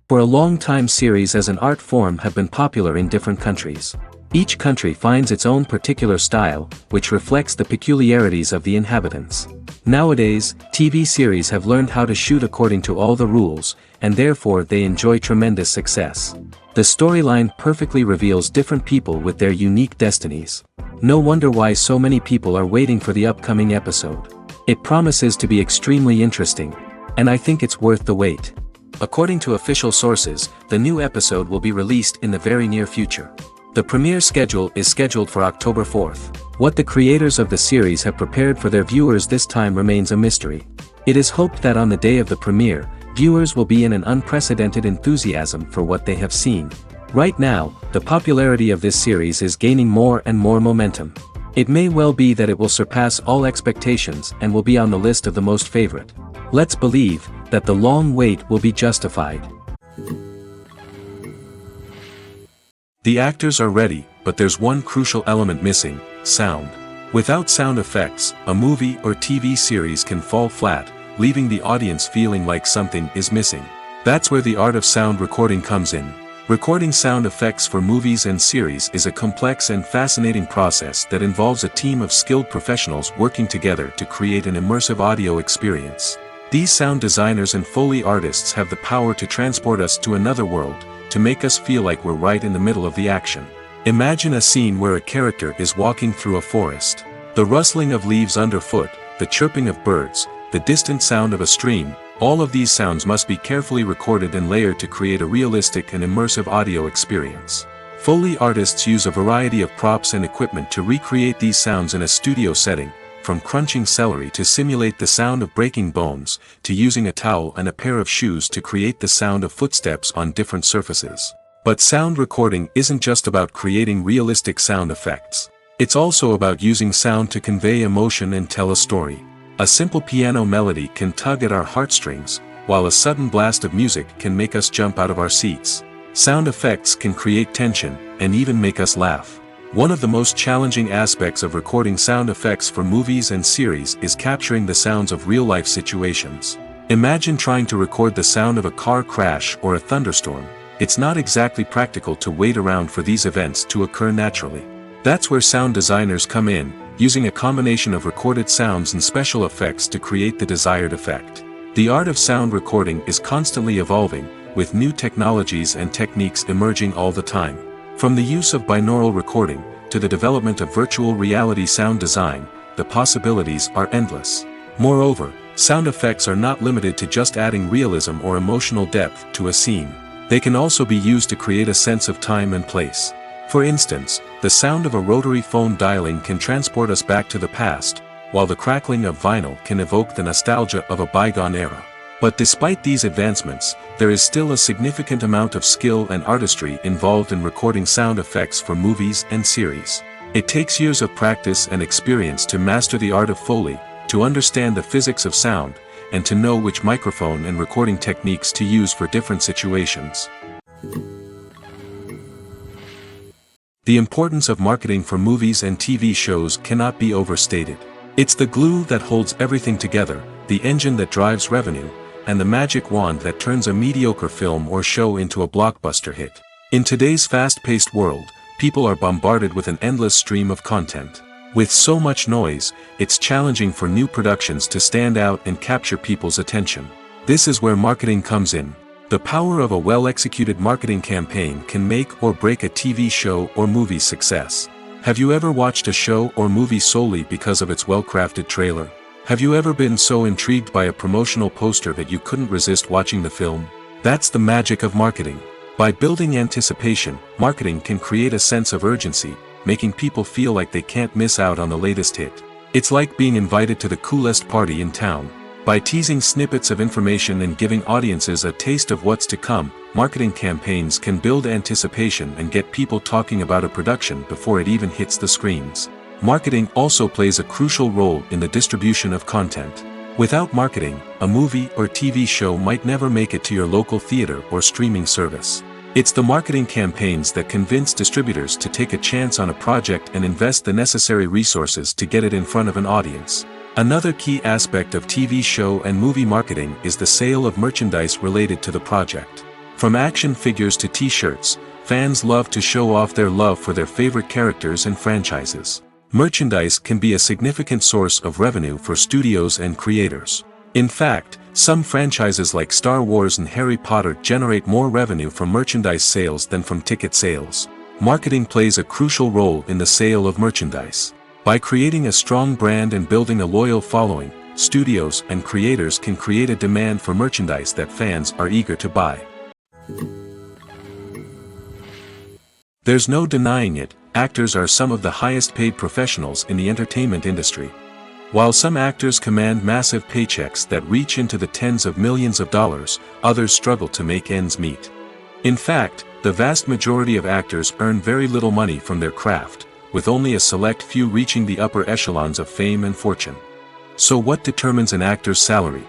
For a long time, series as an art form have been popular in different countries. Each country finds its own particular style, which reflects the peculiarities of the inhabitants. Nowadays, TV series have learned how to shoot according to all the rules, and therefore they enjoy tremendous success. The storyline perfectly reveals different people with their unique destinies. No wonder why so many people are waiting for the upcoming episode. It promises to be extremely interesting, and I think it's worth the wait. According to official sources, the new episode will be released in the very near future. The premiere schedule is scheduled for October 4th. What the creators of the series have prepared for their viewers this time remains a mystery. It is hoped that on the day of the premiere, viewers will be in an unprecedented enthusiasm for what they have seen. Right now, the popularity of this series is gaining more and more momentum. It may well be that it will surpass all expectations and will be on the list of the most favorite. Let's believe that the long wait will be justified. The actors are ready, but there's one crucial element missing: sound. Without sound effects, a movie or TV series can fall flat, leaving the audience feeling like something is missing. That's where the art of sound recording comes in. Recording sound effects for movies and series is a complex and fascinating process that involves a team of skilled professionals working together to create an immersive audio experience. These sound designers and Foley artists have the power to transport us to another world, to make us feel like we're right in the middle of the action. Imagine a scene where a character is walking through a forest. The rustling of leaves underfoot, the chirping of birds, the distant sound of a stream, all of these sounds must be carefully recorded and layered to create a realistic and immersive audio experience. Foley artists use a variety of props and equipment to recreate these sounds in a studio setting, from crunching celery to simulate the sound of breaking bones, to using a towel and a pair of shoes to create the sound of footsteps on different surfaces. But sound recording isn't just about creating realistic sound effects. It's also about using sound to convey emotion and tell a story. A simple piano melody can tug at our heartstrings, while a sudden blast of music can make us jump out of our seats. Sound effects can create tension, and even make us laugh. One of the most challenging aspects of recording sound effects for movies and series is capturing the sounds of real-life situations. Imagine trying to record the sound of a car crash or a thunderstorm. It's not exactly practical to wait around for these events to occur naturally. That's where sound designers come in, using a combination of recorded sounds and special effects to create the desired effect. The art of sound recording is constantly evolving, with new technologies and techniques emerging all the time. From the use of binaural recording, to the development of virtual reality sound design, the possibilities are endless. Moreover, sound effects are not limited to just adding realism or emotional depth to a scene. They can also be used to create a sense of time and place. For instance, the sound of a rotary phone dialing can transport us back to the past, while the crackling of vinyl can evoke the nostalgia of a bygone era. But despite these advancements, there is still a significant amount of skill and artistry involved in recording sound effects for movies and series. It takes years of practice and experience to master the art of Foley, to understand the physics of sound, and to know which microphone and recording techniques to use for different situations. The importance of marketing for movies and TV shows cannot be overstated. It's the glue that holds everything together, the engine that drives revenue, and the magic wand that turns a mediocre film or show into a blockbuster hit. In today's fast-paced world, people are bombarded with an endless stream of content. With so much noise, it's challenging for new productions to stand out and capture people's attention. This is where marketing comes in. The power of a well-executed marketing campaign can make or break a TV show or movie's success. Have you ever watched a show or movie solely because of its well-crafted trailer? Have you ever been so intrigued by a promotional poster that you couldn't resist watching the film? That's the magic of marketing. By building anticipation, marketing can create a sense of urgency, making people feel like they can't miss out on the latest hit. It's like being invited to the coolest party in town. By teasing snippets of information and giving audiences a taste of what's to come, marketing campaigns can build anticipation and get people talking about a production before it even hits the screens. Marketing also plays a crucial role in the distribution of content. Without marketing, a movie or TV show might never make it to your local theater or streaming service. It's the marketing campaigns that convince distributors to take a chance on a project and invest the necessary resources to get it in front of an audience. Another key aspect of TV show and movie marketing is the sale of merchandise related to the project. From action figures to t-shirts, fans love to show off their love for their favorite characters and franchises. Merchandise can be a significant source of revenue for studios and creators. In fact, some franchises like Star Wars and Harry Potter generate more revenue from merchandise sales than from ticket sales. Marketing plays a crucial role in the sale of merchandise. By creating a strong brand and building a loyal following, studios and creators can create a demand for merchandise that fans are eager to buy. There's no denying it, actors are some of the highest paid professionals in the entertainment industry. While some actors command massive paychecks that reach into the tens of millions of dollars, others struggle to make ends meet. In fact, the vast majority of actors earn very little money from their craft, with only a select few reaching the upper echelons of fame and fortune. So what determines an actor's salary?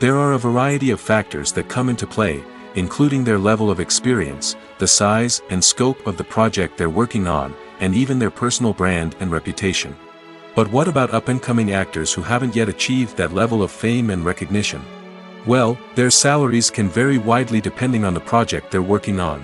There are a variety of factors that come into play, including their level of experience, the size and scope of the project they're working on, and even their personal brand and reputation. But what about up-and-coming actors who haven't yet achieved that level of fame and recognition? Well, their salaries can vary widely depending on the project they're working on.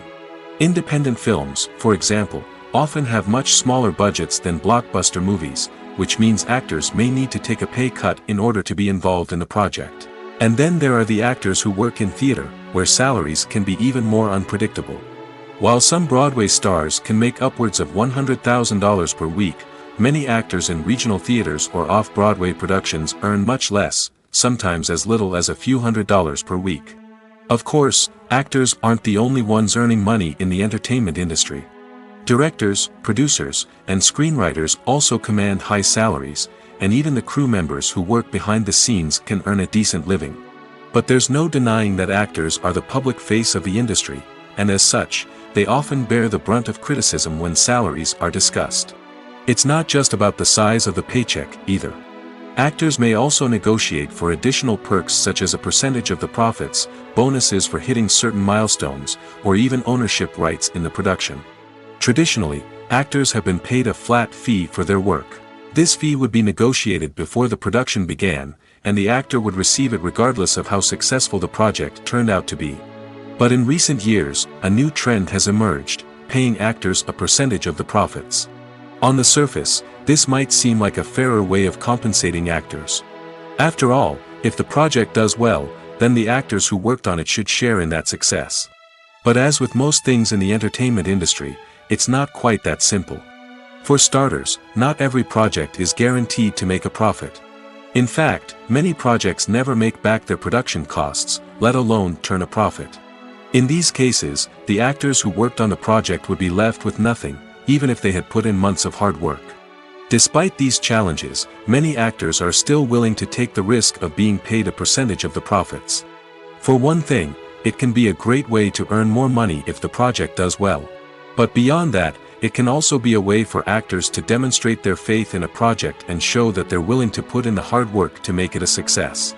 Independent films, for example, often have much smaller budgets than blockbuster movies, which means actors may need to take a pay cut in order to be involved in the project. And then there are the actors who work in theater, where salaries can be even more unpredictable. While some Broadway stars can make upwards of $100,000 per week, many actors in regional theaters or off-Broadway productions earn much less, sometimes as little as a few $100s per week. Of course, actors aren't the only ones earning money in the entertainment industry. Directors, producers, and screenwriters also command high salaries, and even the crew members who work behind the scenes can earn a decent living. But there's no denying that actors are the public face of the industry, and as such, they often bear the brunt of criticism when salaries are discussed. It's not just about the size of the paycheck, either. Actors may also negotiate for additional perks such as a percentage of the profits, bonuses for hitting certain milestones, or even ownership rights in the production. Traditionally, actors have been paid a flat fee for their work. This fee would be negotiated before the production began, and the actor would receive it regardless of how successful the project turned out to be. But in recent years, a new trend has emerged, paying actors a percentage of the profits. On the surface, this might seem like a fairer way of compensating actors. After all, if the project does well, then the actors who worked on it should share in that success. But as with most things in the entertainment industry, it's not quite that simple. For starters, not every project is guaranteed to make a profit. In fact, many projects never make back their production costs, let alone turn a profit. In these cases, the actors who worked on the project would be left with nothing, even if they had put in months of hard work. Despite these challenges, many actors are still willing to take the risk of being paid a percentage of the profits. For one thing, it can be a great way to earn more money if the project does well. But beyond that, it can also be a way for actors to demonstrate their faith in a project and show that they're willing to put in the hard work to make it a success.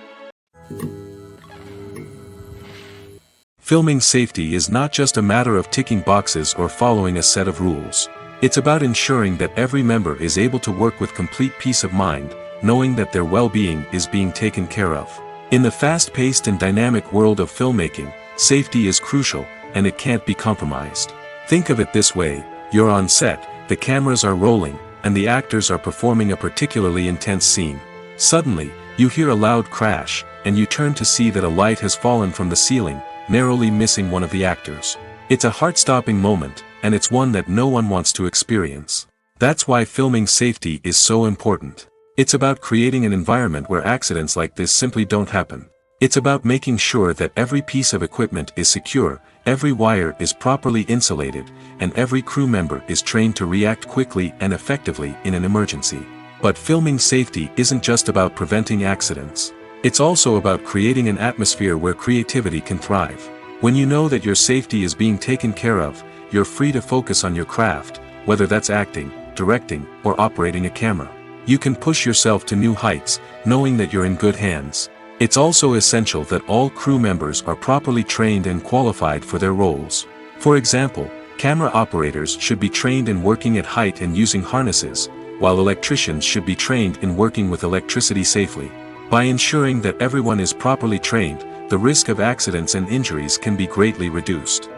Filming safety is not just a matter of ticking boxes or following a set of rules. It's about ensuring that every member is able to work with complete peace of mind, knowing that their well-being is being taken care of. In the fast-paced and dynamic world of filmmaking, safety is crucial, and it can't be compromised. Think of it this way: you're on set, the cameras are rolling, and the actors are performing a particularly intense scene. Suddenly, you hear a loud crash, and you turn to see that a light has fallen from the ceiling, narrowly missing one of the actors. It's a heart-stopping moment, and it's one that no one wants to experience. That's why filming safety is so important. It's about creating an environment where accidents like this simply don't happen. It's about making sure that every piece of equipment is secure, every wire is properly insulated, and every crew member is trained to react quickly and effectively in an emergency. But filming safety isn't just about preventing accidents. It's also about creating an atmosphere where creativity can thrive. When you know that your safety is being taken care of, you're free to focus on your craft, whether that's acting, directing, or operating a camera. You can push yourself to new heights, knowing that you're in good hands. It's also essential that all crew members are properly trained and qualified for their roles. For example, camera operators should be trained in working at height and using harnesses, while electricians should be trained in working with electricity safely. By ensuring that everyone is properly trained, the risk of accidents and injuries can be greatly reduced.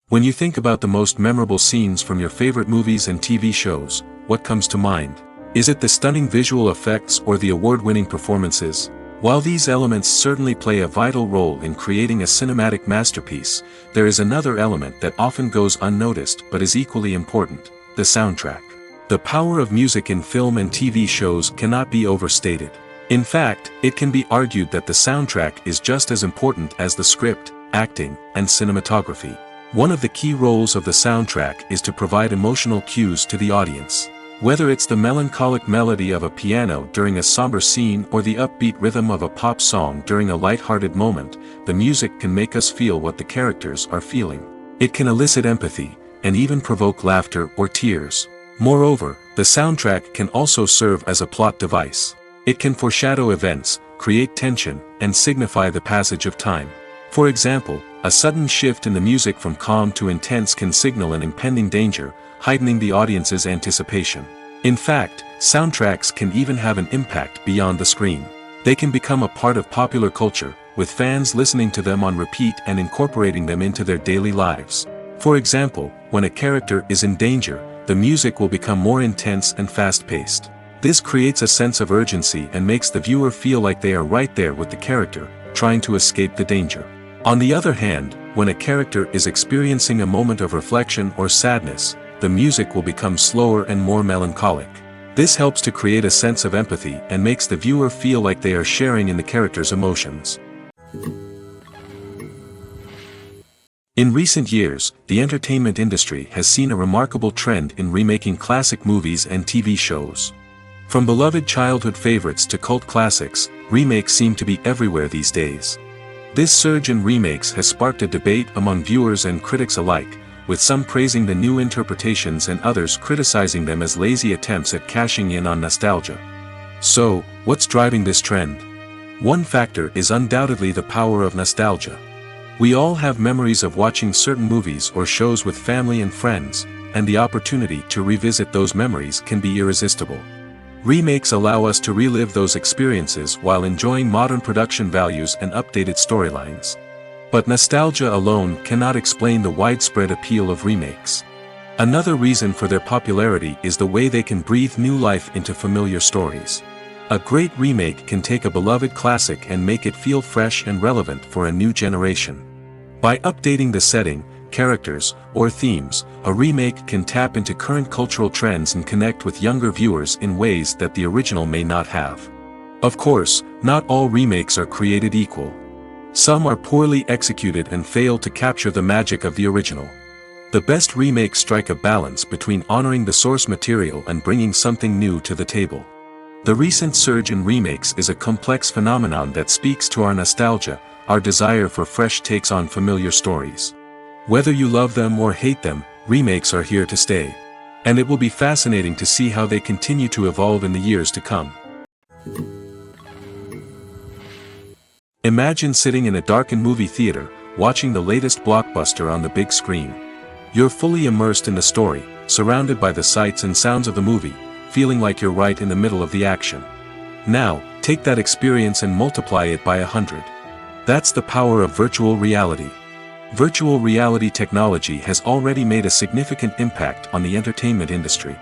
When you think about the most memorable scenes from your favorite movies and TV shows, what comes to mind? Is it the stunning visual effects or the award-winning performances? While these elements certainly play a vital role in creating a cinematic masterpiece, there is another element that often goes unnoticed but is equally important: the soundtrack. The power of music in film and TV shows cannot be overstated. In fact, it can be argued that the soundtrack is just as important as the script, acting, and cinematography. One of the key roles of the soundtrack is to provide emotional cues to the audience. Whether it's the melancholic melody of a piano during a somber scene or the upbeat rhythm of a pop song during a light-hearted moment, the music can make us feel what the characters are feeling. It can elicit empathy, and even provoke laughter or tears. Moreover, the soundtrack can also serve as a plot device. It can foreshadow events, create tension, and signify the passage of time. For example, a sudden shift in the music from calm to intense can signal an impending danger, heightening the audience's anticipation. In fact, soundtracks can even have an impact beyond the screen. They can become a part of popular culture, with fans listening to them on repeat and incorporating them into their daily lives. For example, when a character is in danger, the music will become more intense and fast-paced. This creates a sense of urgency and makes the viewer feel like they are right there with the character, trying to escape the danger. On the other hand, when a character is experiencing a moment of reflection or sadness, the music will become slower and more melancholic. This helps to create a sense of empathy and makes the viewer feel like they are sharing in the character's emotions. In recent years, the entertainment industry has seen a remarkable trend in remaking classic movies and TV shows. From beloved childhood favorites to cult classics, remakes seem to be everywhere these days. This surge in remakes has sparked a debate among viewers and critics alike, with some praising the new interpretations and others criticizing them as lazy attempts at cashing in on nostalgia. So, what's driving this trend? One factor is undoubtedly the power of nostalgia. We all have memories of watching certain movies or shows with family and friends, and the opportunity to revisit those memories can be irresistible. Remakes allow us to relive those experiences while enjoying modern production values and updated storylines. But nostalgia alone cannot explain the widespread appeal of remakes. Another reason for their popularity is the way they can breathe new life into familiar stories. A great remake can take a beloved classic and make it feel fresh and relevant for a new generation. By updating the setting, characters, or themes, a remake can tap into current cultural trends and connect with younger viewers in ways that the original may not have. Of course, not all remakes are created equal. Some are poorly executed and fail to capture the magic of the original. The best remakes strike a balance between honoring the source material and bringing something new to the table. The recent surge in remakes is a complex phenomenon that speaks to our nostalgia, our desire for fresh takes on familiar stories. Whether you love them or hate them, remakes are here to stay. And it will be fascinating to see how they continue to evolve in the years to come. Imagine sitting in a darkened movie theater, watching the latest blockbuster on the big screen. You're fully immersed in the story, surrounded by the sights and sounds of the movie, feeling like you're right in the middle of the action. Now, take that experience and multiply it by 100. That's the power of virtual reality. Virtual reality technology has already made a significant impact on the entertainment industry.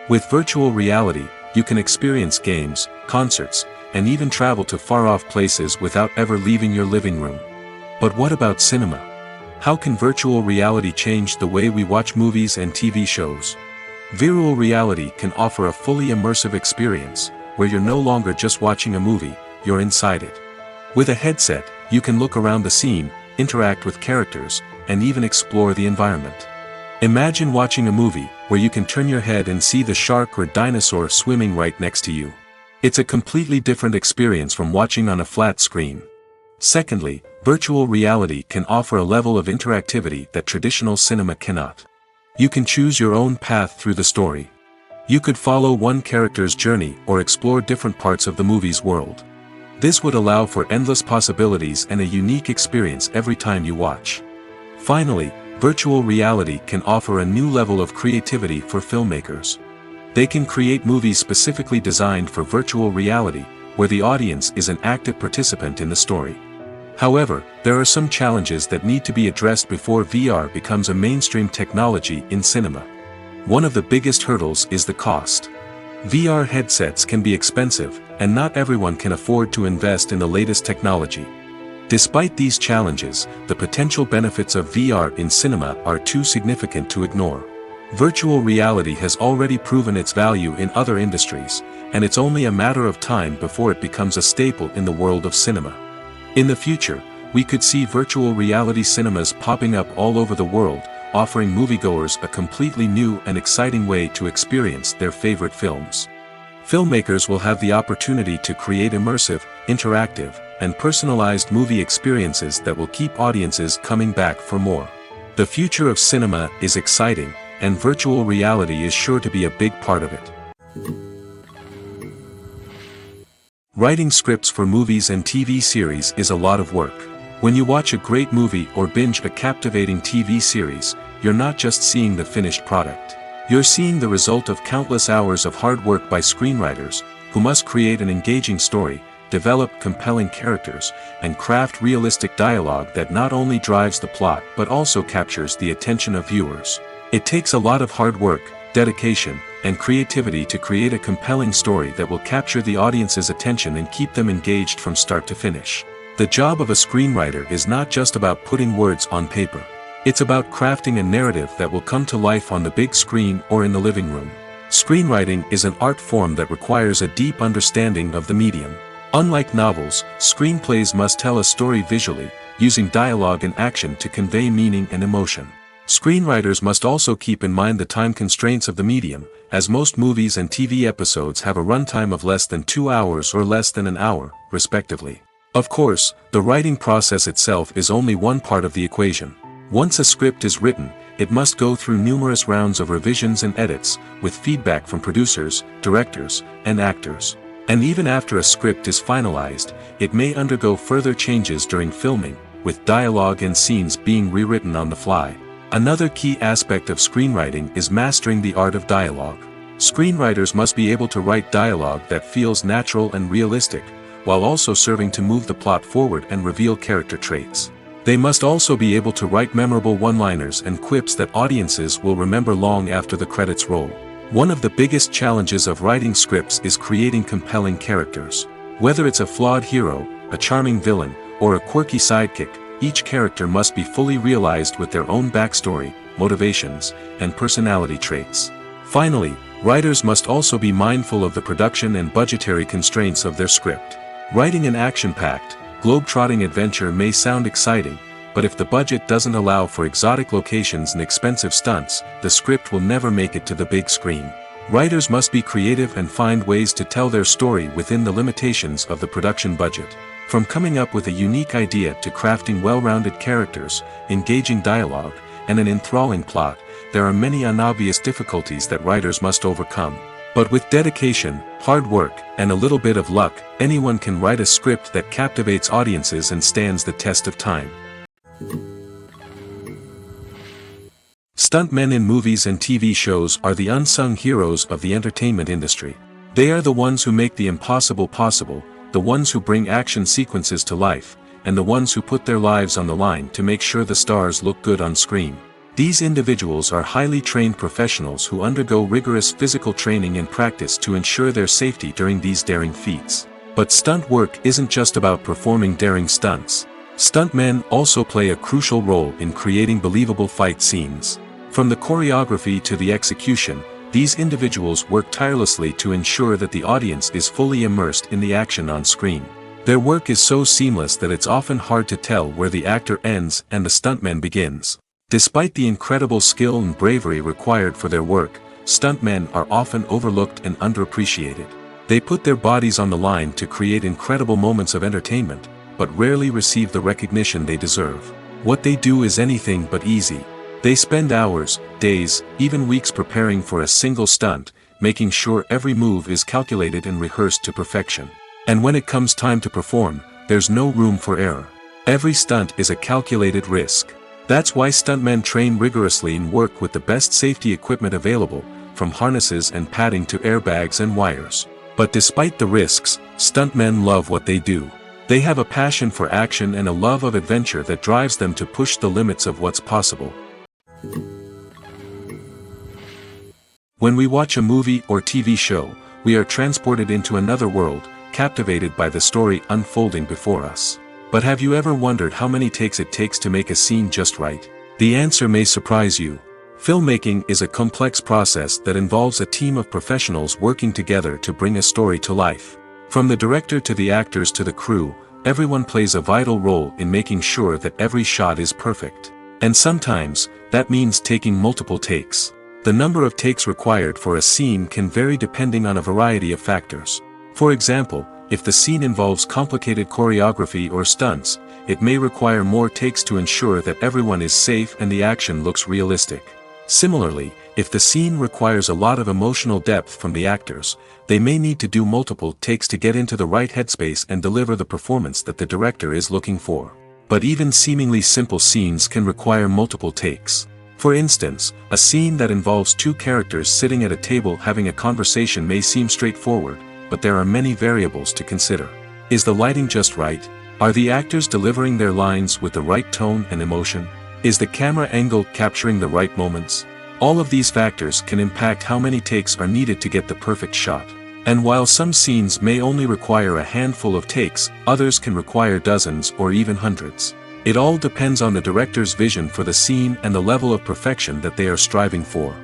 With virtual reality, you can experience games, concerts, and even travel to far-off places without ever leaving your living room. But what about cinema? How can virtual reality change the way we watch movies and TV shows? Virtual reality can offer a fully immersive experience, where you're no longer just watching a movie, you're inside it. With a headset, you can look around the scene, interact with characters, and even explore the environment. Imagine watching a movie where you can turn your head and see the shark or dinosaur swimming right next to you. It's a completely different experience from watching on a flat screen. Secondly, virtual reality can offer a level of interactivity that traditional cinema cannot. You can choose your own path through the story. You could follow one character's journey or explore different parts of the movie's world. This would allow for endless possibilities and a unique experience every time you watch. Finally, virtual reality can offer a new level of creativity for filmmakers. They can create movies specifically designed for virtual reality, where the audience is an active participant in the story. However, there are some challenges that need to be addressed before VR becomes a mainstream technology in cinema. One of the biggest hurdles is the cost. VR headsets can be expensive, and not everyone can afford to invest in the latest technology. Despite these challenges, the potential benefits of VR in cinema are too significant to ignore. Virtual reality has already proven its value in other industries, and it's only a matter of time before it becomes a staple in the world of cinema. In the future, we could see virtual reality cinemas popping up all over the world, offering moviegoers a completely new and exciting way to experience their favorite films. Filmmakers will have the opportunity to create immersive, interactive, and personalized movie experiences that will keep audiences coming back for more. The future of cinema is exciting, and virtual reality is sure to be a big part of it. Writing scripts for movies and TV series is a lot of work. When you watch a great movie or binge a captivating TV series, you're not just seeing the finished product. You're seeing the result of countless hours of hard work by screenwriters, who must create an engaging story, develop compelling characters, and craft realistic dialogue that not only drives the plot but also captures the attention of viewers. It takes a lot of hard work, dedication, and creativity to create a compelling story that will capture the audience's attention and keep them engaged from start to finish. The job of a screenwriter is not just about putting words on paper. It's about crafting a narrative that will come to life on the big screen or in the living room. Screenwriting is an art form that requires a deep understanding of the medium. Unlike novels, screenplays must tell a story visually, using dialogue and action to convey meaning and emotion. Screenwriters must also keep in mind the time constraints of the medium, as most movies and TV episodes have a runtime of less than 2 hours or less than an hour, respectively. Of course, the writing process itself is only one part of the equation. Once a script is written, it must go through numerous rounds of revisions and edits, with feedback from producers, directors, and actors. And even after a script is finalized, it may undergo further changes during filming, with dialogue and scenes being rewritten on the fly. Another key aspect of screenwriting is mastering the art of dialogue. Screenwriters must be able to write dialogue that feels natural and realistic, while also serving to move the plot forward and reveal character traits. They must also be able to write memorable one-liners and quips that audiences will remember long after the credits roll. One of the biggest challenges of writing scripts is creating compelling characters. Whether it's a flawed hero, a charming villain, or a quirky sidekick, each character must be fully realized with their own backstory, motivations, and personality traits. Finally, writers must also be mindful of the production and budgetary constraints of their script. Writing an action-packed, globe-trotting adventure may sound exciting, but if the budget doesn't allow for exotic locations and expensive stunts, the script will never make it to the big screen. Writers must be creative and find ways to tell their story within the limitations of the production budget. From coming up with a unique idea to crafting well-rounded characters, engaging dialogue, and an enthralling plot, there are many unobvious difficulties that writers must overcome. But with dedication, hard work, and a little bit of luck, anyone can write a script that captivates audiences and stands the test of time. Stuntmen in movies and TV shows are the unsung heroes of the entertainment industry. They are the ones who make the impossible possible, the ones who bring action sequences to life, and the ones who put their lives on the line to make sure the stars look good on screen. These individuals are highly trained professionals who undergo rigorous physical training and practice to ensure their safety during these daring feats. But stunt work isn't just about performing daring stunts. Stuntmen also play a crucial role in creating believable fight scenes. From the choreography to the execution, these individuals work tirelessly to ensure that the audience is fully immersed in the action on screen. Their work is so seamless that it's often hard to tell where the actor ends and the stuntman begins. Despite the incredible skill and bravery required for their work, stuntmen are often overlooked and underappreciated. They put their bodies on the line to create incredible moments of entertainment, but rarely receive the recognition they deserve. What they do is anything but easy. They spend hours, days, even weeks preparing for a single stunt, making sure every move is calculated and rehearsed to perfection. And when it comes time to perform, there's no room for error. Every stunt is a calculated risk. That's why stuntmen train rigorously and work with the best safety equipment available, from harnesses and padding to airbags and wires. But despite the risks, Stuntmen love what they do. They have a passion for action and a love of adventure that drives them to push the limits of what's possible. When we watch a movie or TV show, we are transported into another world, captivated by the story unfolding before us. But have you ever wondered how many takes it takes to make a scene just right? The answer may surprise you. Filmmaking is a complex process that involves a team of professionals working together to bring a story to life. From the director to the actors to the crew, everyone plays a vital role in making sure that every shot is perfect. And sometimes, that means taking multiple takes. The number of takes required for a scene can vary depending on a variety of factors. For example, if the scene involves complicated choreography or stunts, it may require more takes to ensure that everyone is safe and the action looks realistic. Similarly, if the scene requires a lot of emotional depth from the actors, they may need to do multiple takes to get into the right headspace and deliver the performance that the director is looking for. But even seemingly simple scenes can require multiple takes. For instance, a scene that involves two characters sitting at a table having a conversation may seem straightforward, but there are many variables to consider. Is the lighting just right? Are the actors delivering their lines with the right tone and emotion? Is the camera angle capturing the right moments? All of these factors can impact how many takes are needed to get the perfect shot. And while some scenes may only require a handful of takes, others can require dozens or even hundreds. It all depends on the director's vision for the scene and the level of perfection that they are striving for.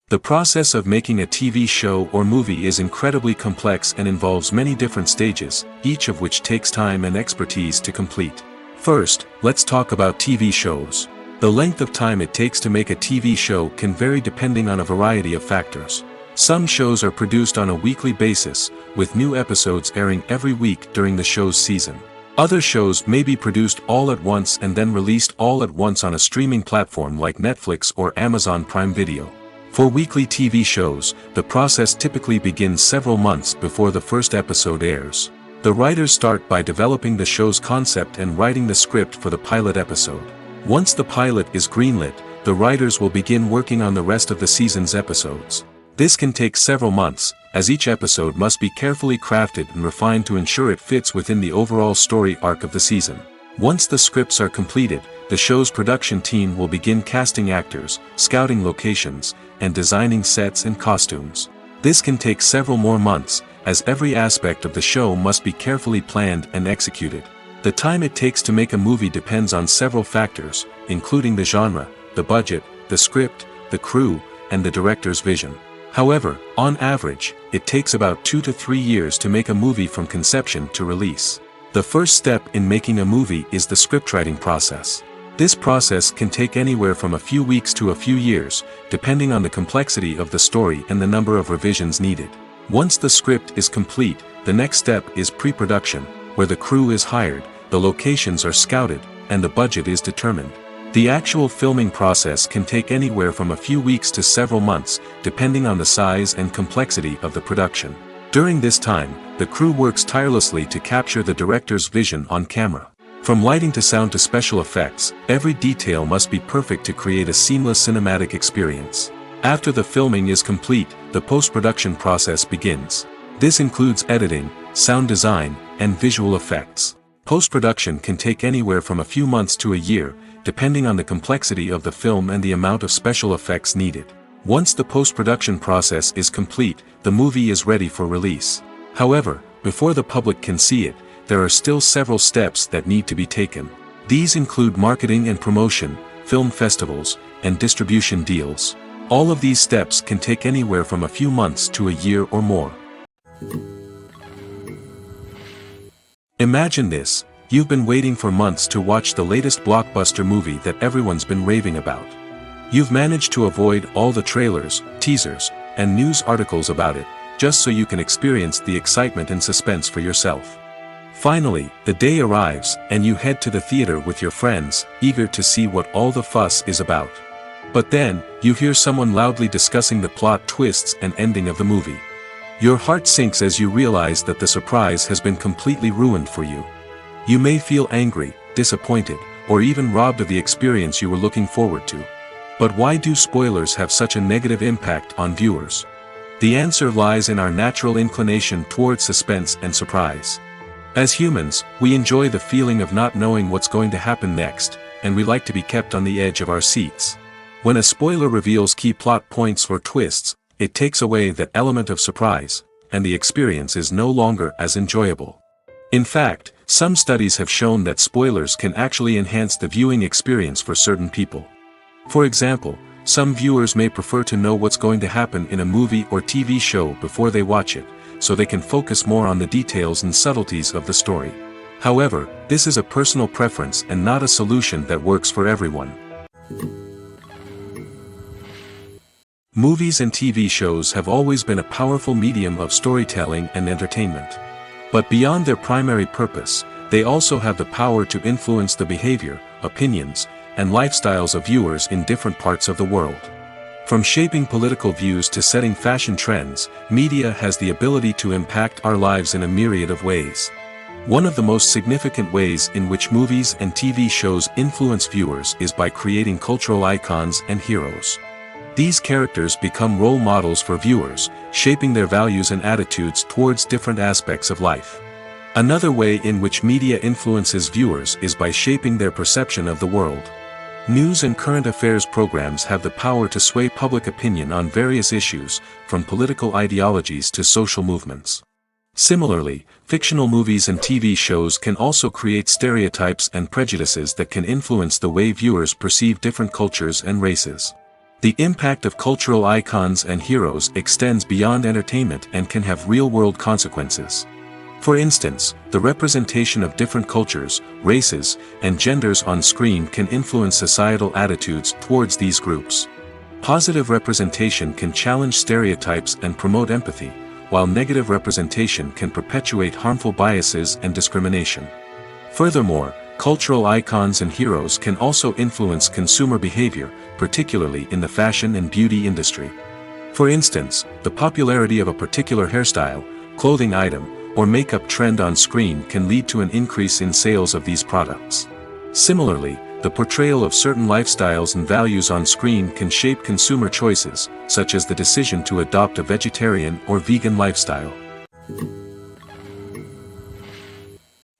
The process of making a TV show or movie is incredibly complex and involves many different stages, each of which takes time and expertise to complete. First, let's talk about TV shows. The length of time it takes to make a TV show can vary depending on a variety of factors. Some shows are produced on a weekly basis, with new episodes airing every week during the show's season. Other shows may be produced all at once and then released all at once on a streaming platform like Netflix or Amazon Prime Video. For weekly TV shows, the process typically begins several months before the first episode airs. The writers start by developing the show's concept and writing the script for the pilot episode. Once the pilot is greenlit, the writers will begin working on the rest of the season's episodes. This can take several months, as each episode must be carefully crafted and refined to ensure it fits within the overall story arc of the season. Once the scripts are completed, the show's production team will begin casting actors, scouting locations, and designing sets and costumes. This can take several more months, as every aspect of the show must be carefully planned and executed. The time it takes to make a movie depends on several factors, including the genre, the budget, the script, the crew, and the director's vision. However, on average, it takes about 2 to 3 years to make a movie from conception to release. The first step in making a movie is the scriptwriting process. This process can take anywhere from a few weeks to a few years, depending on the complexity of the story and the number of revisions needed. Once the script is complete, the next step is pre-production, where the crew is hired, the locations are scouted, and the budget is determined. The actual filming process can take anywhere from a few weeks to several months, depending on the size and complexity of the production. During this time, the crew works tirelessly to capture the director's vision on camera. From lighting to sound to special effects, every detail must be perfect to create a seamless cinematic experience. After the filming is complete, the post-production process begins. This includes editing, sound design, and visual effects. Post-production can take anywhere from a few months to a year, depending on the complexity of the film and the amount of special effects needed. Once the post-production process is complete, the movie is ready for release. However, before the public can see it, there are still several steps that need to be taken. These include marketing and promotion, film festivals, and distribution deals. All of these steps can take anywhere from a few months to a year or more. Imagine this: you've been waiting for months to watch the latest blockbuster movie that everyone's been raving about. You've managed to avoid all the trailers, teasers, and news articles about it, just so you can experience the excitement and suspense for yourself. Finally, the day arrives, and you head to the theater with your friends, eager to see what all the fuss is about. But then, you hear someone loudly discussing the plot twists and ending of the movie. Your heart sinks as you realize that the surprise has been completely ruined for you. You may feel angry, disappointed, or even robbed of the experience you were looking forward to. But why do spoilers have such a negative impact on viewers? The answer lies in our natural inclination toward suspense and surprise. As humans, we enjoy the feeling of not knowing what's going to happen next, and we like to be kept on the edge of our seats. When a spoiler reveals key plot points or twists, it takes away that element of surprise, and the experience is no longer as enjoyable. In fact, some studies have shown that spoilers can actually enhance the viewing experience for certain people. For example, some viewers may prefer to know what's going to happen in a movie or TV show before they watch it, so they can focus more on the details and subtleties of the story. However, this is a personal preference and not a solution that works for everyone. Movies and TV shows have always been a powerful medium of storytelling and entertainment. But beyond their primary purpose, they also have the power to influence the behavior, opinions, and lifestyles of viewers in different parts of the world. From shaping political views to setting fashion trends, media has the ability to impact our lives in a myriad of ways. One of the most significant ways in which movies and TV shows influence viewers is by creating cultural icons and heroes. These characters become role models for viewers, shaping their values and attitudes towards different aspects of life. Another way in which media influences viewers is by shaping their perception of the world. News and current affairs programs have the power to sway public opinion on various issues, from political ideologies to social movements. Similarly, fictional movies and TV shows can also create stereotypes and prejudices that can influence the way viewers perceive different cultures and races. The impact of cultural icons and heroes extends beyond entertainment and can have real-world consequences. For instance, the representation of different cultures, races, and genders on screen can influence societal attitudes towards these groups. Positive representation can challenge stereotypes and promote empathy, while negative representation can perpetuate harmful biases and discrimination. Furthermore, cultural icons and heroes can also influence consumer behavior, particularly in the fashion and beauty industry. For instance, the popularity of a particular hairstyle, clothing item, or makeup trend on screen can lead to an increase in sales of these products. Similarly, the portrayal of certain lifestyles and values on screen can shape consumer choices, such as the decision to adopt a vegetarian or vegan lifestyle.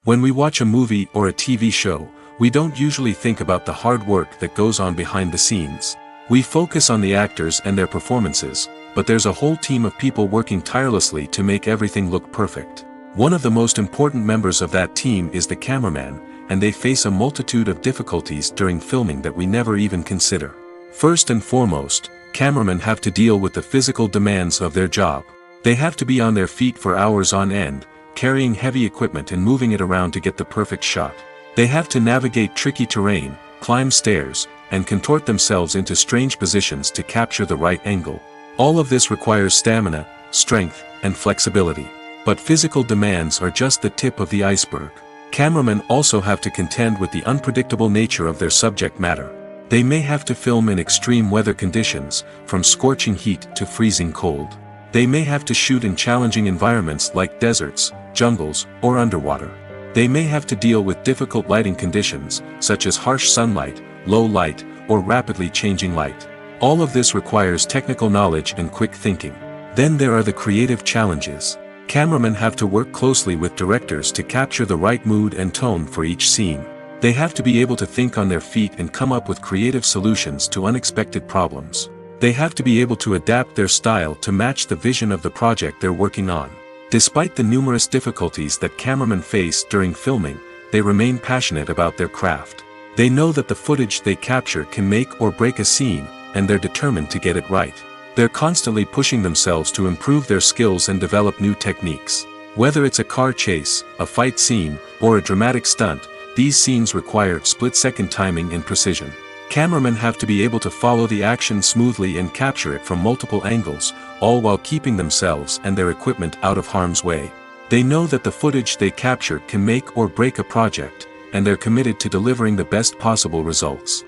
When we watch a movie or a TV show, we don't usually think about the hard work that goes on behind the scenes. We focus on the actors and their performances, but there's a whole team of people working tirelessly to make everything look perfect. One of the most important members of that team is the cameraman, and they face a multitude of difficulties during filming that we never even consider. First and foremost, cameramen have to deal with the physical demands of their job. They have to be on their feet for hours on end, carrying heavy equipment and moving it around to get the perfect shot. They have to navigate tricky terrain, climb stairs, and contort themselves into strange positions to capture the right angle. All of this requires stamina, strength, and flexibility. But physical demands are just the tip of the iceberg. Cameramen also have to contend with the unpredictable nature of their subject matter. They may have to film in extreme weather conditions, from scorching heat to freezing cold. They may have to shoot in challenging environments like deserts, jungles, or underwater. They may have to deal with difficult lighting conditions, such as harsh sunlight, low light, or rapidly changing light. All of this requires technical knowledge and quick thinking. Then there are the creative challenges. Cameramen have to work closely with directors to capture the right mood and tone for each scene. They have to be able to think on their feet and come up with creative solutions to unexpected problems. They have to be able to adapt their style to match the vision of the project they're working on. Despite the numerous difficulties that cameramen face during filming, they remain passionate about their craft. They know that the footage they capture can make or break a scene, and they're determined to get it right. They're constantly pushing themselves to improve their skills and develop new techniques. Whether it's a car chase, a fight scene, or a dramatic stunt, these scenes require split-second timing and precision. Cameramen have to be able to follow the action smoothly and capture it from multiple angles, all while keeping themselves and their equipment out of harm's way. They know that the footage they capture can make or break a project, and they're committed to delivering the best possible results.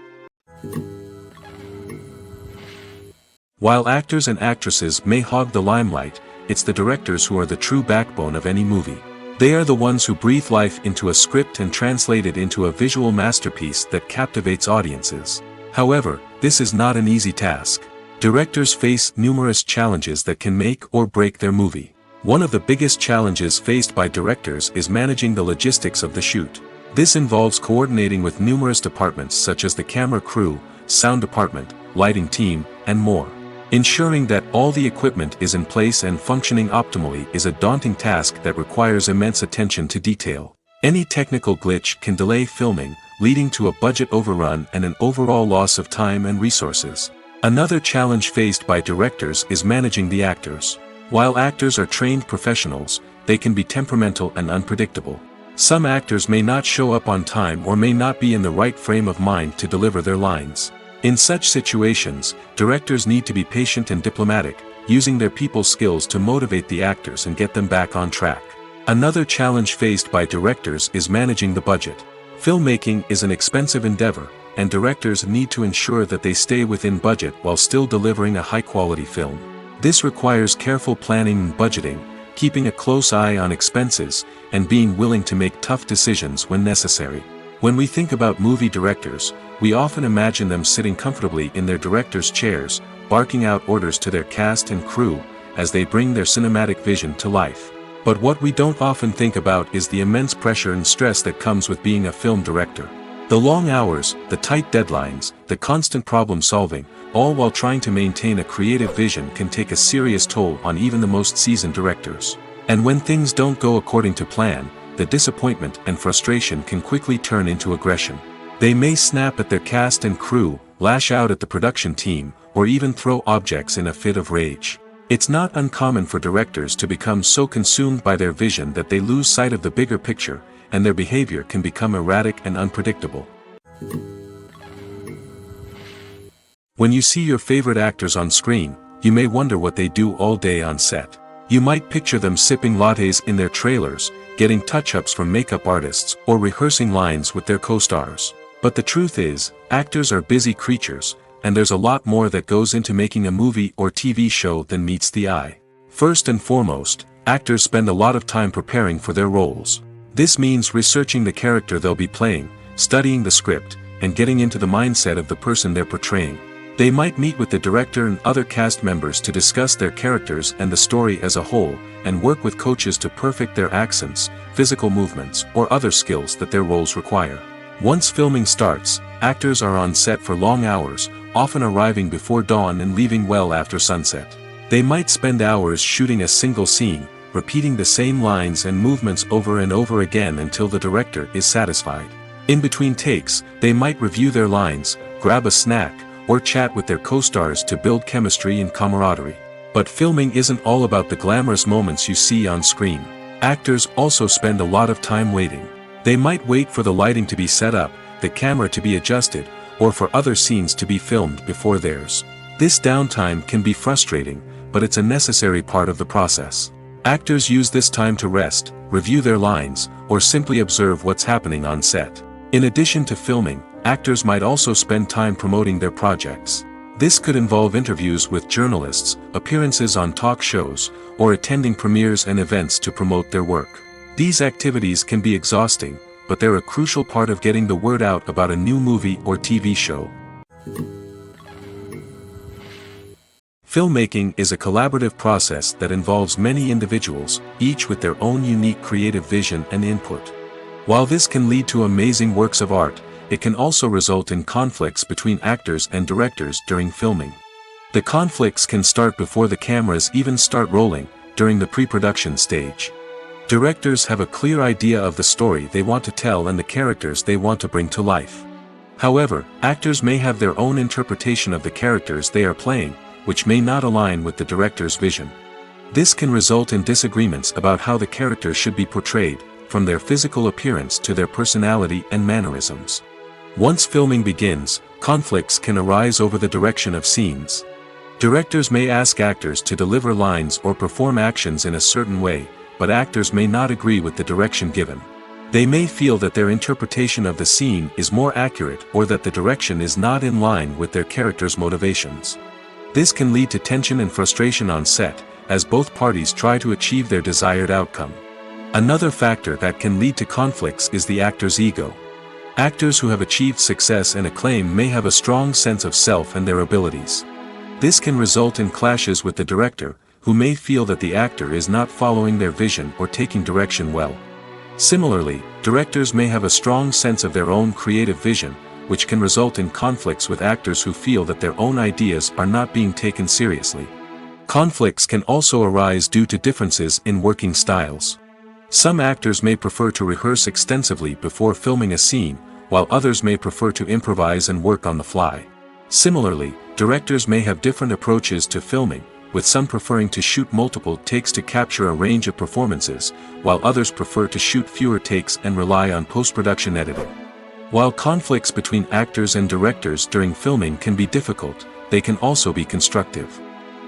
While actors and actresses may hog the limelight, it's the directors who are the true backbone of any movie. They are the ones who breathe life into a script and translate it into a visual masterpiece that captivates audiences. However, this is not an easy task. Directors face numerous challenges that can make or break their movie. One of the biggest challenges faced by directors is managing the logistics of the shoot. This involves coordinating with numerous departments such as the camera crew, sound department, lighting team, and more. Ensuring that all the equipment is in place and functioning optimally is a daunting task that requires immense attention to detail. Any technical glitch can delay filming, leading to a budget overrun and an overall loss of time and resources. Another challenge faced by directors is managing the actors. While actors are trained professionals, they can be temperamental and unpredictable. Some actors may not show up on time or may not be in the right frame of mind to deliver their lines. In such situations, directors need to be patient and diplomatic, using their people skills to motivate the actors and get them back on track. Another challenge faced by directors is managing the budget. Filmmaking is an expensive endeavor, and directors need to ensure that they stay within budget while still delivering a high-quality film. This requires careful planning and budgeting, keeping a close eye on expenses, and being willing to make tough decisions when necessary. When we think about movie directors, we often imagine them sitting comfortably in their director's chairs, barking out orders to their cast and crew, as they bring their cinematic vision to life. But what we don't often think about is the immense pressure and stress that comes with being a film director. The long hours, the tight deadlines, the constant problem solving, all while trying to maintain a creative vision can take a serious toll on even the most seasoned directors. And when things don't go according to plan, the disappointment and frustration can quickly turn into aggression. They may snap at their cast and crew, lash out at the production team, or even throw objects in a fit of rage. It's not uncommon for directors to become so consumed by their vision that they lose sight of the bigger picture, and their behavior can become erratic and unpredictable. When you see your favorite actors on screen, you may wonder what they do all day on set. You might picture them sipping lattes in their trailers, getting touch-ups from makeup artists, or rehearsing lines with their co-stars. But the truth is, actors are busy creatures, and there's a lot more that goes into making a movie or TV show than meets the eye. First and foremost, actors spend a lot of time preparing for their roles. This means researching the character they'll be playing, studying the script, and getting into the mindset of the person they're portraying. They might meet with the director and other cast members to discuss their characters and the story as a whole, and work with coaches to perfect their accents, physical movements, or other skills that their roles require. Once filming starts, actors are on set for long hours, often arriving before dawn and leaving well after sunset. They might spend hours shooting a single scene, repeating the same lines and movements over and over again until the director is satisfied. In between takes, they might review their lines, grab a snack, or chat with their co-stars to build chemistry and camaraderie. But filming isn't all about the glamorous moments you see on screen. Actors also spend a lot of time waiting. They might wait for the lighting to be set up, the camera to be adjusted, or for other scenes to be filmed before theirs. This downtime can be frustrating, but it's a necessary part of the process. Actors use this time to rest, review their lines, or simply observe what's happening on set. In addition to filming, actors might also spend time promoting their projects. This could involve interviews with journalists, appearances on talk shows, or attending premieres and events to promote their work. These activities can be exhausting, but they're a crucial part of getting the word out about a new movie or TV show. Filmmaking is a collaborative process that involves many individuals, each with their own unique creative vision and input. While this can lead to amazing works of art, it can also result in conflicts between actors and directors during filming. The conflicts can start before the cameras even start rolling, during the pre-production stage. Directors have a clear idea of the story they want to tell and the characters they want to bring to life. However, actors may have their own interpretation of the characters they are playing, which may not align with the director's vision. This can result in disagreements about how the characters should be portrayed, from their physical appearance to their personality and mannerisms. Once filming begins, conflicts can arise over the direction of scenes. Directors may ask actors to deliver lines or perform actions in a certain way, but actors may not agree with the direction given. They may feel that their interpretation of the scene is more accurate or that the direction is not in line with their character's motivations. This can lead to tension and frustration on set, as both parties try to achieve their desired outcome. Another factor that can lead to conflicts is the actor's ego. Actors who have achieved success and acclaim may have a strong sense of self and their abilities. This can result in clashes with the director, who may feel that the actor is not following their vision or taking direction well. Similarly, directors may have a strong sense of their own creative vision, which can result in conflicts with actors who feel that their own ideas are not being taken seriously. Conflicts can also arise due to differences in working styles. Some actors may prefer to rehearse extensively before filming a scene, while others may prefer to improvise and work on the fly. Similarly, directors may have different approaches to filming, with some preferring to shoot multiple takes to capture a range of performances, while others prefer to shoot fewer takes and rely on post-production editing. While conflicts between actors and directors during filming can be difficult, they can also be constructive.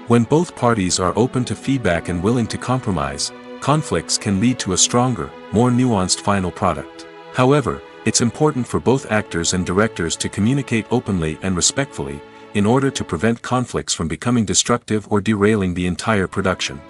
When both parties are open to feedback and willing to compromise, conflicts can lead to a stronger, more nuanced final product. However, it's important for both actors and directors to communicate openly and respectfully, in order to prevent conflicts from becoming destructive or derailing the entire production.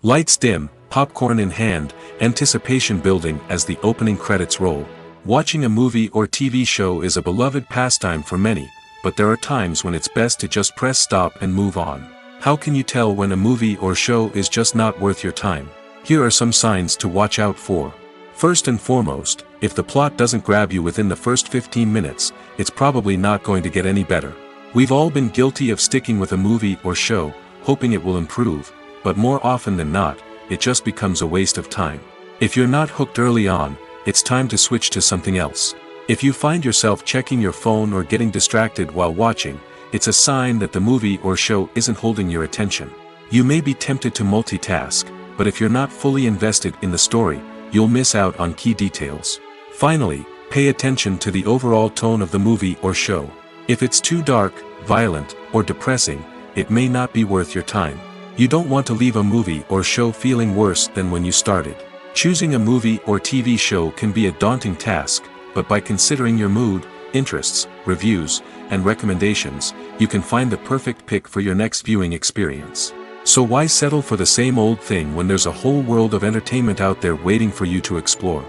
Lights dim, popcorn in hand, anticipation building as the opening credits roll. Watching a movie or TV show is a beloved pastime for many, but there are times when it's best to just press stop and move on. How can you tell when a movie or show is just not worth your time? Here are some signs to watch out for. First and foremost, if the plot doesn't grab you within the first 15 minutes, it's probably not going to get any better. We've all been guilty of sticking with a movie or show, hoping it will improve, but more often than not, it just becomes a waste of time. If you're not hooked early on, it's time to switch to something else. If you find yourself checking your phone or getting distracted while watching, it's a sign that the movie or show isn't holding your attention. You may be tempted to multitask, but if you're not fully invested in the story, you'll miss out on key details. Finally, pay attention to the overall tone of the movie or show. If it's too dark, violent, or depressing, it may not be worth your time. You don't want to leave a movie or show feeling worse than when you started. Choosing a movie or TV show can be a daunting task, but by considering your mood, interests, reviews, and recommendations, you can find the perfect pick for your next viewing experience. So why settle for the same old thing when there's a whole world of entertainment out there waiting for you to explore?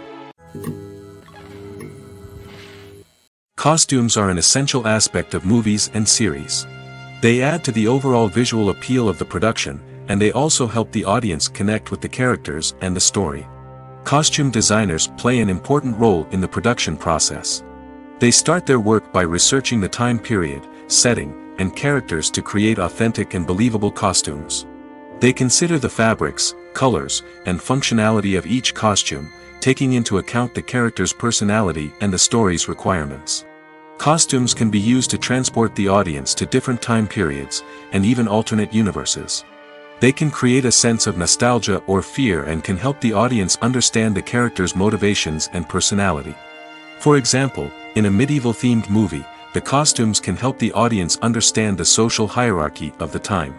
Costumes are an essential aspect of movies and series. They add to the overall visual appeal of the production, and they also help the audience connect with the characters and the story. Costume designers play an important role in the production process. They start their work by researching the time period, setting, and characters to create authentic and believable costumes. They consider the fabrics, colors, and functionality of each costume, taking into account the character's personality and the story's requirements. Costumes can be used to transport the audience to different time periods, and even alternate universes. They can create a sense of nostalgia or fear and can help the audience understand the character's motivations and personality. For example, in a medieval-themed movie, the costumes can help the audience understand the social hierarchy of the time.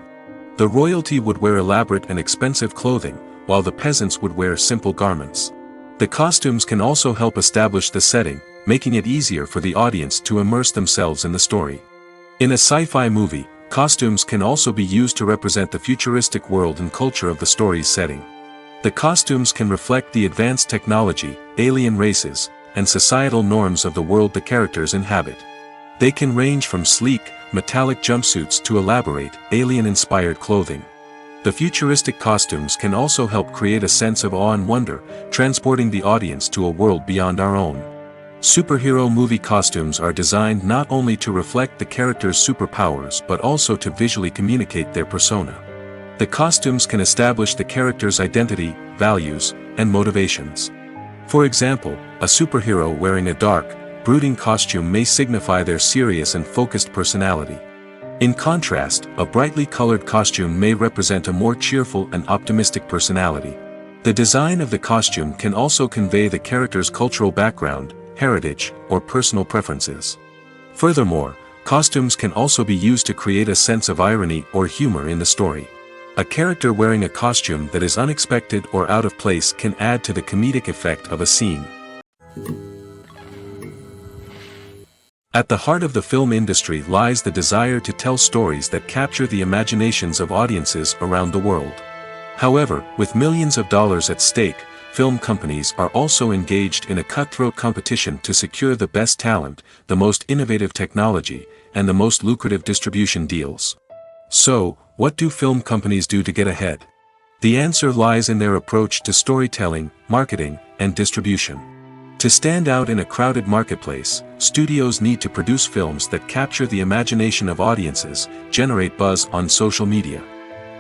The royalty would wear elaborate and expensive clothing, while the peasants would wear simple garments. The costumes can also help establish the setting, making it easier for the audience to immerse themselves in the story. In a sci-fi movie, costumes can also be used to represent the futuristic world and culture of the story's setting. The costumes can reflect the advanced technology, alien races, and societal norms of the world the characters inhabit. They can range from sleek, metallic jumpsuits to elaborate, alien-inspired clothing. The futuristic costumes can also help create a sense of awe and wonder, transporting the audience to a world beyond our own. Superhero movie costumes are designed not only to reflect the character's superpowers but also to visually communicate their persona. The costumes can establish the character's identity, values, and motivations. For example, a superhero wearing a dark, brooding costume may signify their serious and focused personality. In contrast, a brightly colored costume may represent a more cheerful and optimistic personality. The design of the costume can also convey the character's cultural background, heritage, or personal preferences. Furthermore, costumes can also be used to create a sense of irony or humor in the story. A character wearing a costume that is unexpected or out of place can add to the comedic effect of a scene. At the heart of the film industry lies the desire to tell stories that capture the imaginations of audiences around the world. However, with millions of dollars at stake, film companies are also engaged in a cutthroat competition to secure the best talent, the most innovative technology, and the most lucrative distribution deals. So, what do film companies do to get ahead? The answer lies in their approach to storytelling, marketing, and distribution. To stand out in a crowded marketplace, studios need to produce films that capture the imagination of audiences, generate buzz on social media.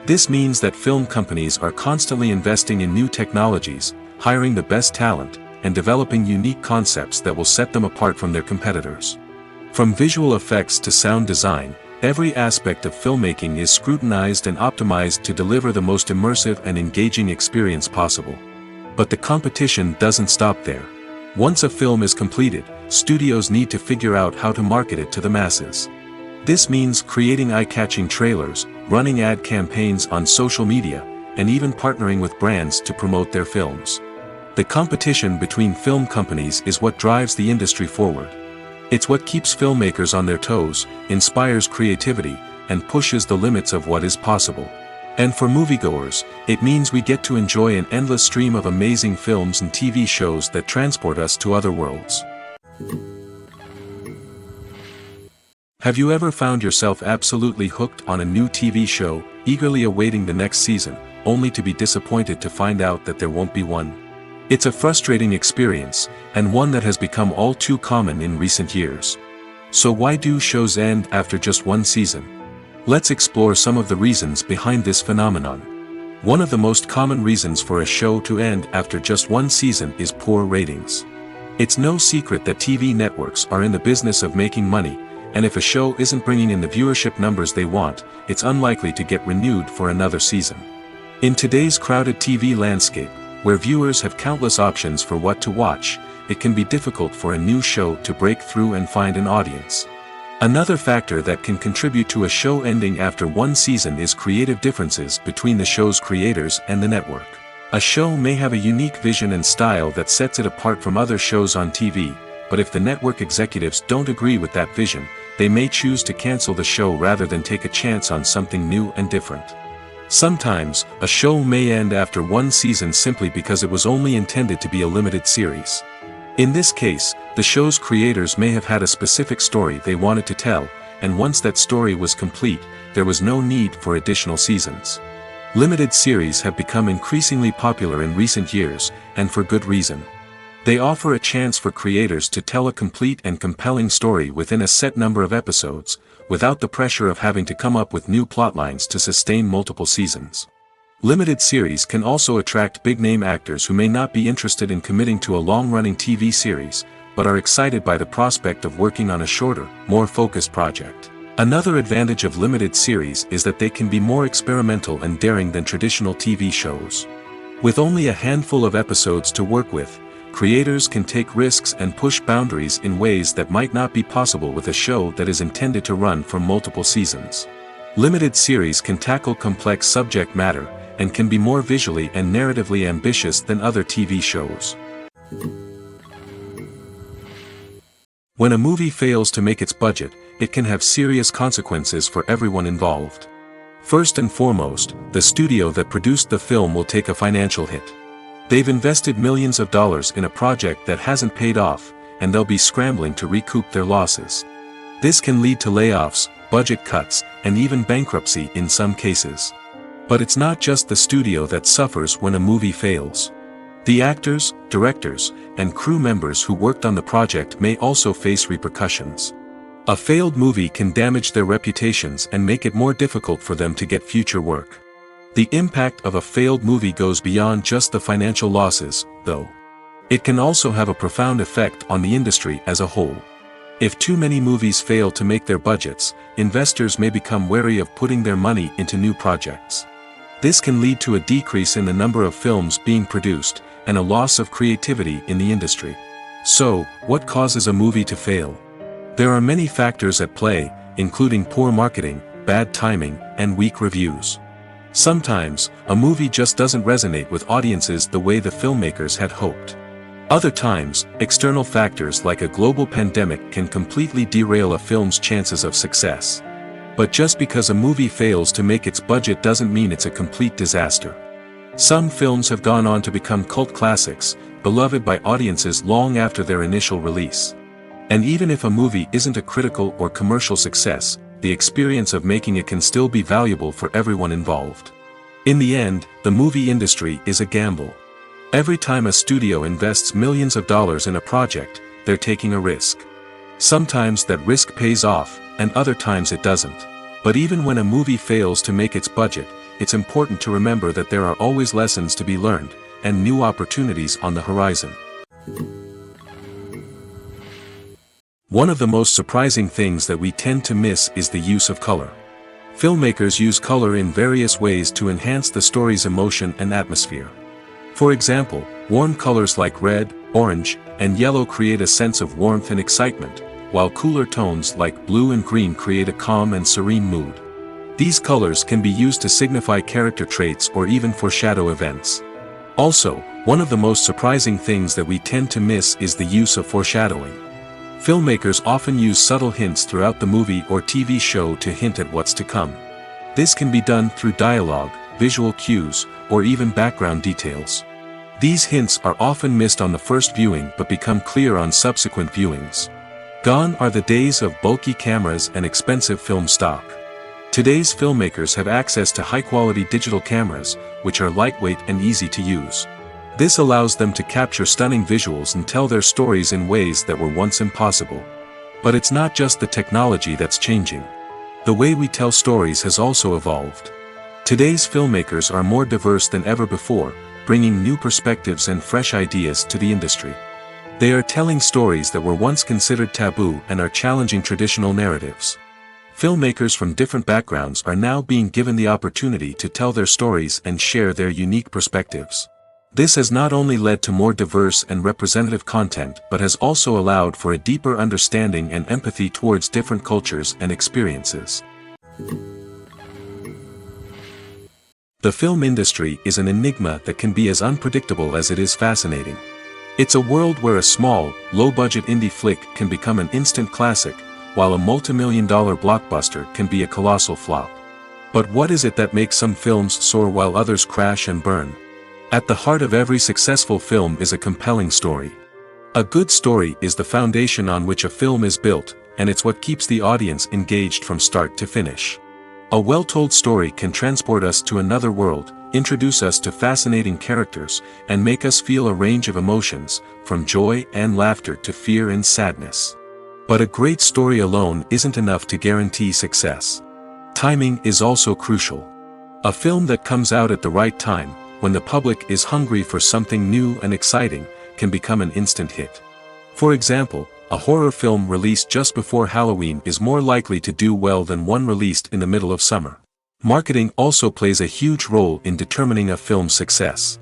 This means that film companies are constantly investing in new technologies, hiring the best talent, and developing unique concepts that will set them apart from their competitors. From visual effects to sound design, every aspect of filmmaking is scrutinized and optimized to deliver the most immersive and engaging experience possible. But the competition doesn't stop there. Once a film is completed, studios need to figure out how to market it to the masses. This means creating eye-catching trailers, running ad campaigns on social media, and even partnering with brands to promote their films. The competition between film companies is what drives the industry forward. It's what keeps filmmakers on their toes, inspires creativity, and pushes the limits of what is possible. And for moviegoers, it means we get to enjoy an endless stream of amazing films and TV shows that transport us to other worlds. Have you ever found yourself absolutely hooked on a new TV show, eagerly awaiting the next season, only to be disappointed to find out that there won't be one? It's a frustrating experience, and one that has become all too common in recent years. So why do shows end after just one season? Let's explore some of the reasons behind this phenomenon. One of the most common reasons for a show to end after just one season is poor ratings. It's no secret that TV networks are in the business of making money, and if a show isn't bringing in the viewership numbers they want, it's unlikely to get renewed for another season. In today's crowded TV landscape, where viewers have countless options for what to watch, it can be difficult for a new show to break through and find an audience. Another factor that can contribute to a show ending after one season is creative differences between the show's creators and the network. A show may have a unique vision and style that sets it apart from other shows on TV, but if the network executives don't agree with that vision, they may choose to cancel the show rather than take a chance on something new and different. Sometimes, a show may end after one season simply because it was only intended to be a limited series. In this case, the show's creators may have had a specific story they wanted to tell, and once that story was complete, there was no need for additional seasons. Limited series have become increasingly popular in recent years, and for good reason. They offer a chance for creators to tell a complete and compelling story within a set number of episodes, without the pressure of having to come up with new plotlines to sustain multiple seasons. Limited series can also attract big-name actors who may not be interested in committing to a long-running TV series, but are excited by the prospect of working on a shorter, more focused project. Another advantage of limited series is that they can be more experimental and daring than traditional TV shows. With only a handful of episodes to work with, creators can take risks and push boundaries in ways that might not be possible with a show that is intended to run for multiple seasons. Limited series can tackle complex subject matter, and can be more visually and narratively ambitious than other TV shows. When a movie fails to make its budget, it can have serious consequences for everyone involved. First and foremost, the studio that produced the film will take a financial hit. They've invested millions of dollars in a project that hasn't paid off, and they'll be scrambling to recoup their losses. This can lead to layoffs, budget cuts, and even bankruptcy in some cases. But it's not just the studio that suffers when a movie fails. The actors, directors, and crew members who worked on the project may also face repercussions. A failed movie can damage their reputations and make it more difficult for them to get future work. The impact of a failed movie goes beyond just the financial losses, though. It can also have a profound effect on the industry as a whole. If too many movies fail to make their budgets, investors may become wary of putting their money into new projects. This can lead to a decrease in the number of films being produced, and a loss of creativity in the industry. So, what causes a movie to fail? There are many factors at play, including poor marketing, bad timing, and weak reviews. Sometimes, a movie just doesn't resonate with audiences the way the filmmakers had hoped. Other times, external factors like a global pandemic can completely derail a film's chances of success. But just because a movie fails to make its budget doesn't mean it's a complete disaster. Some films have gone on to become cult classics, beloved by audiences long after their initial release. And even if a movie isn't a critical or commercial success, the experience of making it can still be valuable for everyone involved. In the end, the movie industry is a gamble. Every time a studio invests millions of dollars in a project, they're taking a risk. Sometimes that risk pays off, and other times it doesn't. But even when a movie fails to make its budget, it's important to remember that there are always lessons to be learned, and new opportunities on the horizon. One of the most surprising things that we tend to miss is the use of color. Filmmakers use color in various ways to enhance the story's emotion and atmosphere. For example, warm colors like red, orange, and yellow create a sense of warmth and excitement, while cooler tones like blue and green create a calm and serene mood. These colors can be used to signify character traits or even foreshadow events. Also, one of the most surprising things that we tend to miss is the use of foreshadowing. Filmmakers often use subtle hints throughout the movie or TV show to hint at what's to come. This can be done through dialogue, visual cues, or even background details. These hints are often missed on the first viewing but become clear on subsequent viewings. Gone are the days of bulky cameras and expensive film stock. Today's filmmakers have access to high-quality digital cameras, which are lightweight and easy to use. This allows them to capture stunning visuals and tell their stories in ways that were once impossible. But it's not just the technology that's changing. The way we tell stories has also evolved. Today's filmmakers are more diverse than ever before, bringing new perspectives and fresh ideas to the industry. They are telling stories that were once considered taboo and are challenging traditional narratives. Filmmakers from different backgrounds are now being given the opportunity to tell their stories and share their unique perspectives. This has not only led to more diverse and representative content but has also allowed for a deeper understanding and empathy towards different cultures and experiences. The film industry is an enigma that can be as unpredictable as it is fascinating. It's a world where a small, low-budget indie flick can become an instant classic, while a multi-million-dollar blockbuster can be a colossal flop. But what is it that makes some films soar while others crash and burn? At the heart of every successful film is a compelling story. A good story is the foundation on which a film is built, and it's what keeps the audience engaged from start to finish. A well-told story can transport us to another world, introduce us to fascinating characters, and make us feel a range of emotions, from joy and laughter to fear and sadness. But a great story alone isn't enough to guarantee success. Timing is also crucial. A film that comes out at the right time, when the public is hungry for something new and exciting, can become an instant hit. For example, a horror film released just before Halloween is more likely to do well than one released in the middle of summer. Marketing also plays a huge role in determining a film's success.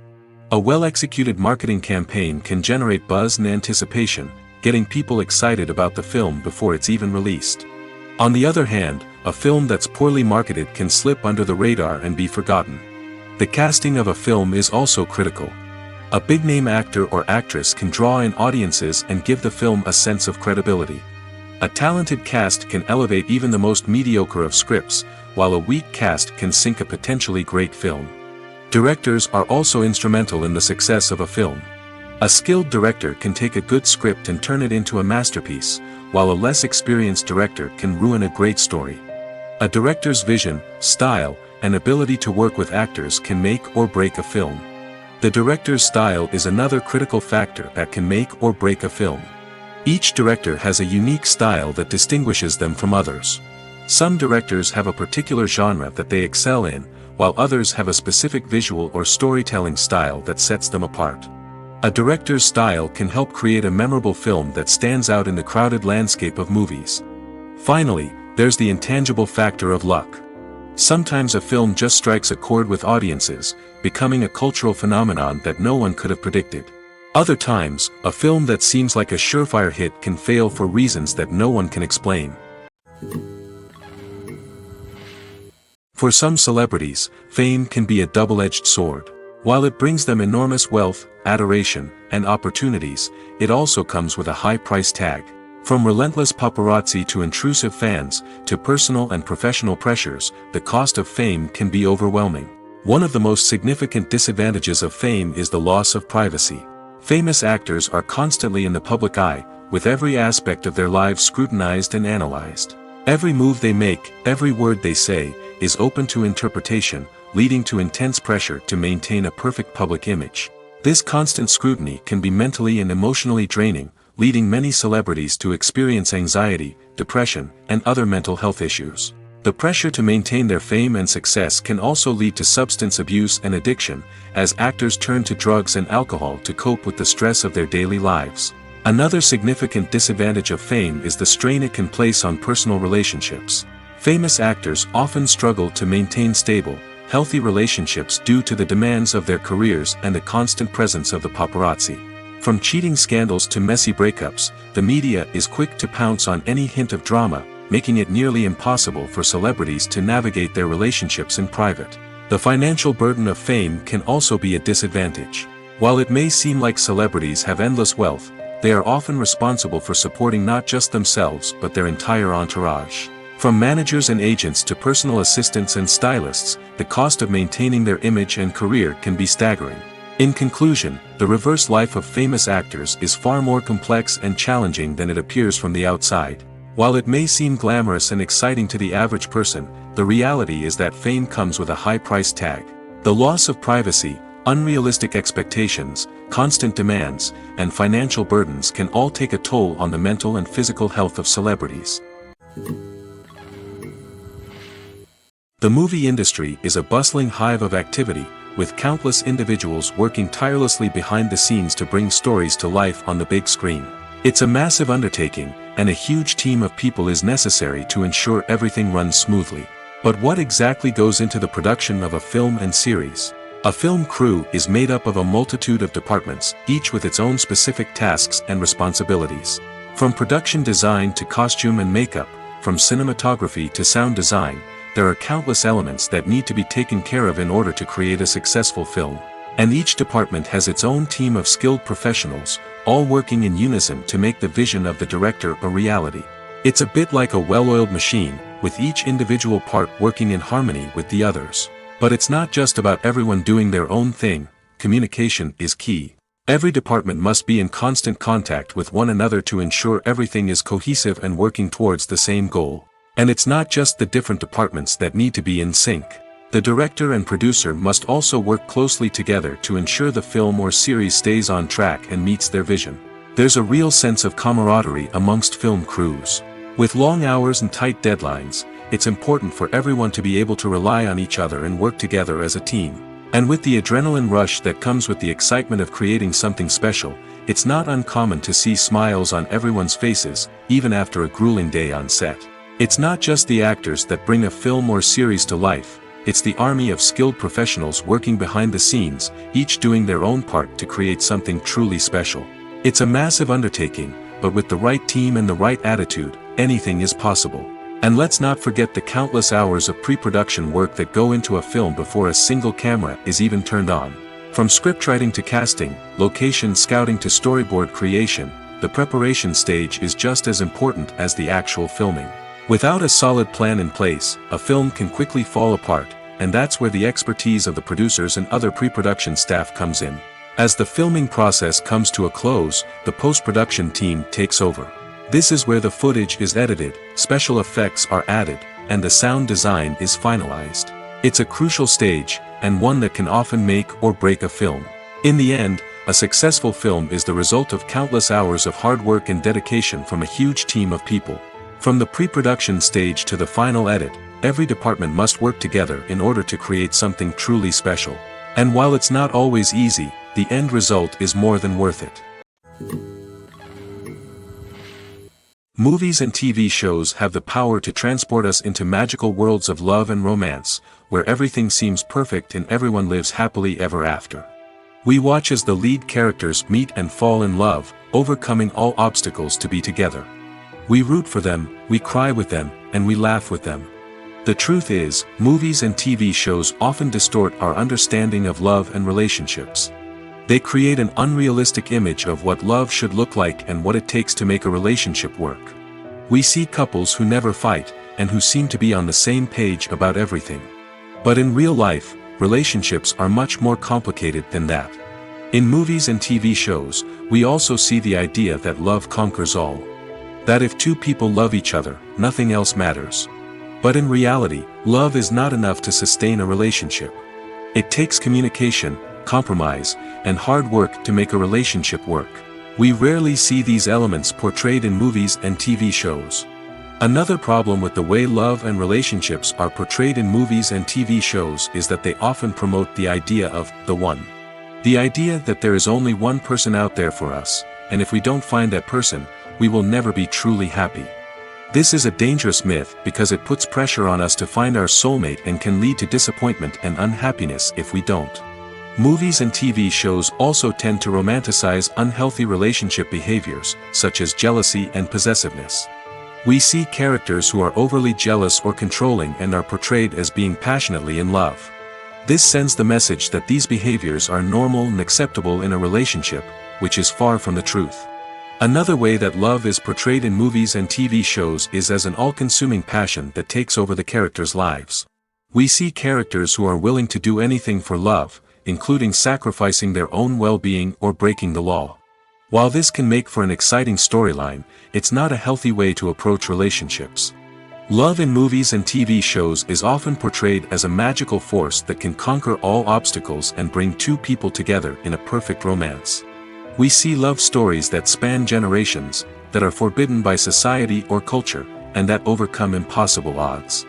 A well-executed marketing campaign can generate buzz and anticipation, getting people excited about the film before it's even released. On the other hand, a film that's poorly marketed can slip under the radar and be forgotten. The casting of a film is also critical. A big-name actor or actress can draw in audiences and give the film a sense of credibility. A talented cast can elevate even the most mediocre of scripts, while a weak cast can sink a potentially great film. Directors are also instrumental in the success of a film. A skilled director can take a good script and turn it into a masterpiece, while a less experienced director can ruin a great story. A director's vision, style, and ability to work with actors can make or break a film. The director's style is another critical factor that can make or break a film. Each director has a unique style that distinguishes them from others. Some directors have a particular genre that they excel in, while others have a specific visual or storytelling style that sets them apart. A director's style can help create a memorable film that stands out in the crowded landscape of movies. Finally, there's the intangible factor of luck. Sometimes a film just strikes a chord with audiences, becoming a cultural phenomenon that no one could have predicted. Other times, a film that seems like a surefire hit can fail for reasons that no one can explain. For some celebrities, fame can be a double-edged sword. While it brings them enormous wealth, adoration, and opportunities, it also comes with a high price tag. From relentless paparazzi to intrusive fans, to personal and professional pressures, the cost of fame can be overwhelming. One of the most significant disadvantages of fame is the loss of privacy. Famous actors are constantly in the public eye, with every aspect of their lives scrutinized and analyzed. Every move they make, every word they say, is open to interpretation, leading to intense pressure to maintain a perfect public image. This constant scrutiny can be mentally and emotionally draining, leading many celebrities to experience anxiety, depression, and other mental health issues. The pressure to maintain their fame and success can also lead to substance abuse and addiction, as actors turn to drugs and alcohol to cope with the stress of their daily lives. Another significant disadvantage of fame is the strain it can place on personal relationships. Famous actors often struggle to maintain stable, healthy relationships due to the demands of their careers and the constant presence of the paparazzi. From cheating scandals to messy breakups, the media is quick to pounce on any hint of drama, making it nearly impossible for celebrities to navigate their relationships in private. The financial burden of fame can also be a disadvantage. While it may seem like celebrities have endless wealth, they are often responsible for supporting not just themselves but their entire entourage. From managers and agents to personal assistants and stylists, the cost of maintaining their image and career can be staggering. In conclusion, the reverse life of famous actors is far more complex and challenging than it appears from the outside. While it may seem glamorous and exciting to the average person, the reality is that fame comes with a high price tag. The loss of privacy, unrealistic expectations, constant demands, and financial burdens can all take a toll on the mental and physical health of celebrities. The movie industry is a bustling hive of activity, with countless individuals working tirelessly behind the scenes to bring stories to life on the big screen. It's a massive undertaking, and a huge team of people is necessary to ensure everything runs smoothly. But what exactly goes into the production of a film and series? A film crew is made up of a multitude of departments, each with its own specific tasks and responsibilities. From production design to costume and makeup, from cinematography to sound design, there are countless elements that need to be taken care of in order to create a successful film. And each department has its own team of skilled professionals, all working in unison to make the vision of the director a reality. It's a bit like a well-oiled machine, with each individual part working in harmony with the others. But it's not just about everyone doing their own thing. Communication is key. Every department must be in constant contact with one another to ensure everything is cohesive and working towards the same goal. And it's not just the different departments that need to be in sync. The director and producer must also work closely together to ensure the film or series stays on track and meets their vision. There's a real sense of camaraderie amongst film crews. With long hours and tight deadlines, it's important for everyone to be able to rely on each other and work together as a team. And with the adrenaline rush that comes with the excitement of creating something special, it's not uncommon to see smiles on everyone's faces, even after a grueling day on set. It's not just the actors that bring a film or series to life, it's the army of skilled professionals working behind the scenes, each doing their own part to create something truly special. It's a massive undertaking, but with the right team and the right attitude, anything is possible. And let's not forget the countless hours of pre-production work that go into a film before a single camera is even turned on. From scriptwriting to casting, location scouting to storyboard creation, the preparation stage is just as important as the actual filming. Without a solid plan in place, a film can quickly fall apart, and that's where the expertise of the producers and other pre-production staff comes in. As the filming process comes to a close, the post-production team takes over. This is where the footage is edited, special effects are added, and the sound design is finalized. It's a crucial stage, and one that can often make or break a film. In the end, a successful film is the result of countless hours of hard work and dedication from a huge team of people. From the pre-production stage to the final edit, every department must work together in order to create something truly special. And while it's not always easy, the end result is more than worth it. Movies and TV shows have the power to transport us into magical worlds of love and romance, where everything seems perfect and everyone lives happily ever after. We watch as the lead characters meet and fall in love, overcoming all obstacles to be together. We root for them, we cry with them, and we laugh with them. The truth is, movies and TV shows often distort our understanding of love and relationships. They create an unrealistic image of what love should look like and what it takes to make a relationship work. We see couples who never fight, and who seem to be on the same page about everything. But in real life, relationships are much more complicated than that. In movies and TV shows, we also see the idea that love conquers all. That if two people love each other, nothing else matters. But in reality, love is not enough to sustain a relationship. It takes communication, compromise, and hard work to make a relationship work. We rarely see these elements portrayed in movies and TV shows. Another problem with the way love and relationships are portrayed in movies and TV shows is that they often promote the idea of the one. The idea that there is only one person out there for us, and if we don't find that person, we will never be truly happy. This is a dangerous myth because it puts pressure on us to find our soulmate and can lead to disappointment and unhappiness if we don't. Movies and TV shows also tend to romanticize unhealthy relationship behaviors, such as jealousy and possessiveness. We see characters who are overly jealous or controlling and are portrayed as being passionately in love. This sends the message that these behaviors are normal and acceptable in a relationship, which is far from the truth. Another way that love is portrayed in movies and TV shows is as an all-consuming passion that takes over the characters' lives. We see characters who are willing to do anything for love, including sacrificing their own well-being or breaking the law. While this can make for an exciting storyline, it's not a healthy way to approach relationships. Love in movies and TV shows is often portrayed as a magical force that can conquer all obstacles and bring two people together in a perfect romance. We see love stories that span generations, that are forbidden by society or culture, and that overcome impossible odds.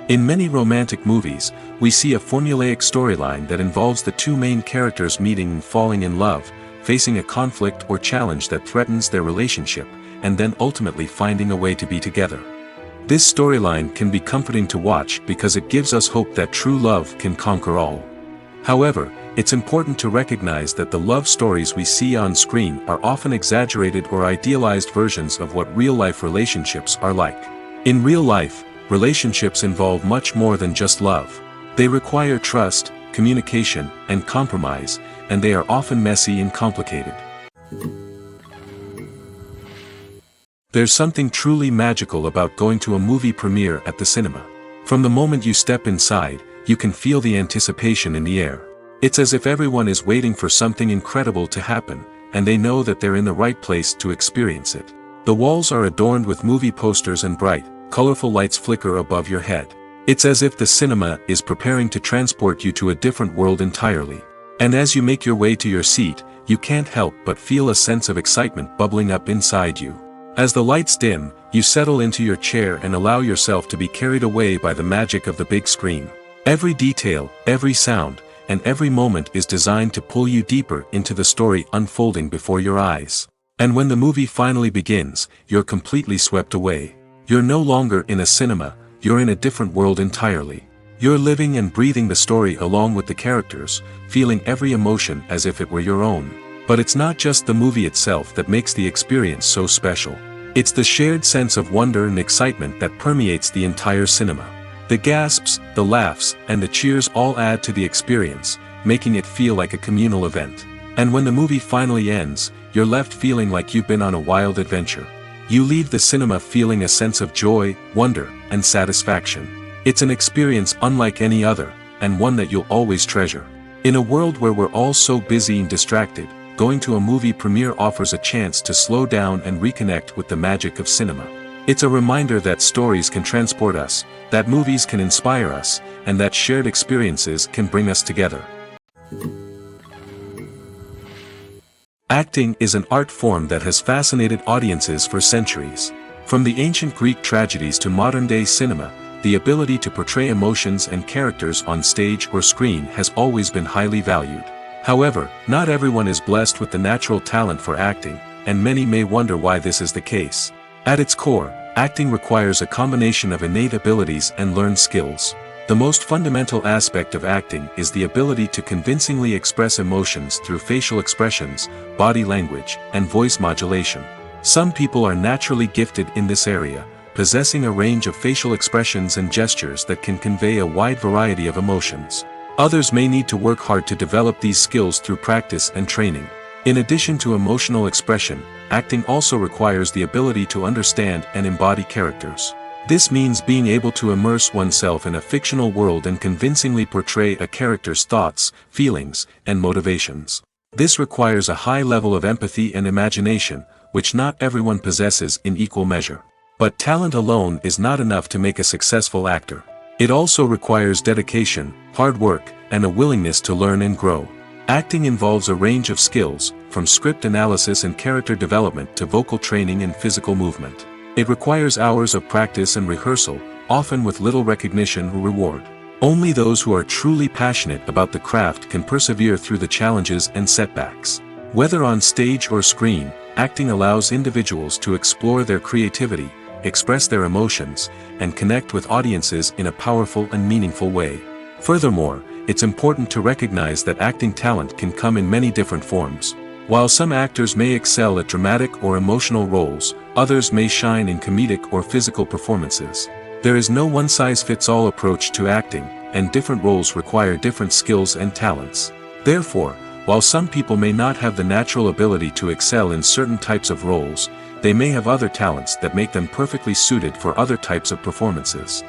In many romantic movies, we see a formulaic storyline that involves the two main characters meeting and falling in love, facing a conflict or challenge that threatens their relationship, and then ultimately finding a way to be together. This storyline can be comforting to watch because it gives us hope that true love can conquer all. However, it's important to recognize that the love stories we see on screen are often exaggerated or idealized versions of what real-life relationships are like. In real life, relationships involve much more than just love. They require trust, communication, and compromise, and they are often messy and complicated. There's something truly magical about going to a movie premiere at the cinema. From the moment you step inside, you can feel the anticipation in the air. It's as if everyone is waiting for something incredible to happen, and they know that they're in the right place to experience it. The walls are adorned with movie posters and bright, colorful lights flicker above your head. It's as if the cinema is preparing to transport you to a different world entirely. And as you make your way to your seat, you can't help but feel a sense of excitement bubbling up inside you. As the lights dim, you settle into your chair and allow yourself to be carried away by the magic of the big screen. Every detail, every sound, and every moment is designed to pull you deeper into the story unfolding before your eyes. And when the movie finally begins, you're completely swept away. You're no longer in a cinema, you're in a different world entirely. You're living and breathing the story along with the characters, feeling every emotion as if it were your own. But it's not just the movie itself that makes the experience so special. It's the shared sense of wonder and excitement that permeates the entire cinema. The gasps, the laughs, and the cheers all add to the experience, making it feel like a communal event. And when the movie finally ends, you're left feeling like you've been on a wild adventure. You leave the cinema feeling a sense of joy, wonder, and satisfaction. It's an experience unlike any other, and one that you'll always treasure. In a world where we're all so busy and distracted, going to a movie premiere offers a chance to slow down and reconnect with the magic of cinema. It's a reminder that stories can transport us, that movies can inspire us, and that shared experiences can bring us together. Acting is an art form that has fascinated audiences for centuries. From the ancient Greek tragedies to modern-day cinema, the ability to portray emotions and characters on stage or screen has always been highly valued. However, not everyone is blessed with the natural talent for acting, and many may wonder why this is the case. At its core, acting requires a combination of innate abilities and learned skills. The most fundamental aspect of acting is the ability to convincingly express emotions through facial expressions, body language, and voice modulation. Some people are naturally gifted in this area, possessing a range of facial expressions and gestures that can convey a wide variety of emotions. Others may need to work hard to develop these skills through practice and training. In addition to emotional expression, acting also requires the ability to understand and embody characters. This means being able to immerse oneself in a fictional world and convincingly portray a character's thoughts, feelings, and motivations. This requires a high level of empathy and imagination, which not everyone possesses in equal measure. But talent alone is not enough to make a successful actor. It also requires dedication, hard work, and a willingness to learn and grow. Acting involves a range of skills, from script analysis and character development to vocal training and physical movement. It requires hours of practice and rehearsal, often with little recognition or reward. Only those who are truly passionate about the craft can persevere through the challenges and setbacks. Whether on stage or screen, acting allows individuals to explore their creativity, express their emotions, and connect with audiences in a powerful and meaningful way. Furthermore, it's important to recognize that acting talent can come in many different forms. While some actors may excel at dramatic or emotional roles, others may shine in comedic or physical performances. There is no one-size-fits-all approach to acting, and different roles require different skills and talents. Therefore, while some people may not have the natural ability to excel in certain types of roles, they may have other talents that make them perfectly suited for other types of performances.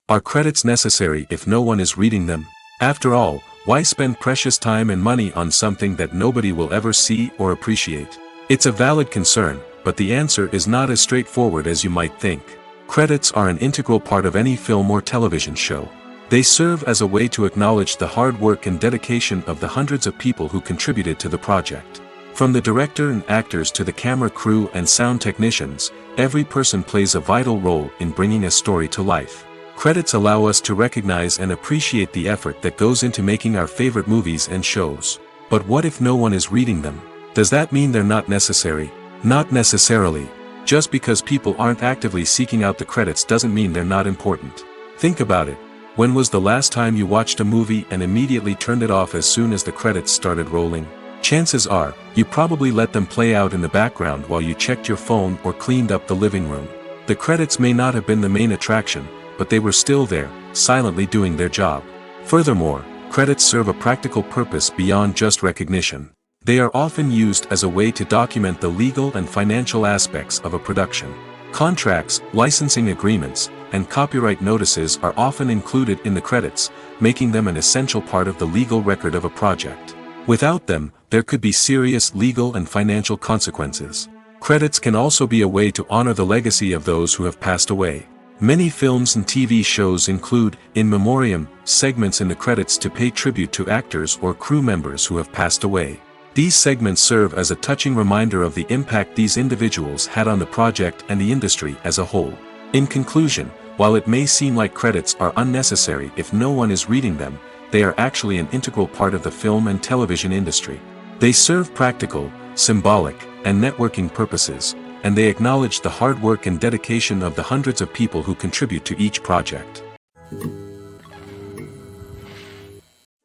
Are credits necessary if no one is reading them? After all, why spend precious time and money on something that nobody will ever see or appreciate? It's a valid concern, but the answer is not as straightforward as you might think. Credits are an integral part of any film or television show. They serve as a way to acknowledge the hard work and dedication of the hundreds of people who contributed to the project. From the director and actors to the camera crew and sound technicians, every person plays a vital role in bringing a story to life. Credits allow us to recognize and appreciate the effort that goes into making our favorite movies and shows. But what if no one is reading them? Does that mean they're not necessary? Not necessarily. Just because people aren't actively seeking out the credits doesn't mean they're not important. Think about it. When was the last time you watched a movie and immediately turned it off as soon as the credits started rolling? Chances are, you probably let them play out in the background while you checked your phone or cleaned up the living room. The credits may not have been the main attraction, but they were still there, silently doing their job. Furthermore, credits serve a practical purpose beyond just recognition. They are often used as a way to document the legal and financial aspects of a production. Contracts, licensing agreements, and copyright notices are often included in the credits, making them an essential part of the legal record of a project. Without them, there could be serious legal and financial consequences. Credits can also be a way to honor the legacy of those who have passed away. Many films and TV shows include, in memoriam, segments in the credits to pay tribute to actors or crew members who have passed away. These segments serve as a touching reminder of the impact these individuals had on the project and the industry as a whole. In conclusion, while it may seem like credits are unnecessary if no one is reading them, they are actually an integral part of the film and television industry. They serve practical, symbolic, and networking purposes, and they acknowledge the hard work and dedication of the hundreds of people who contribute to each project.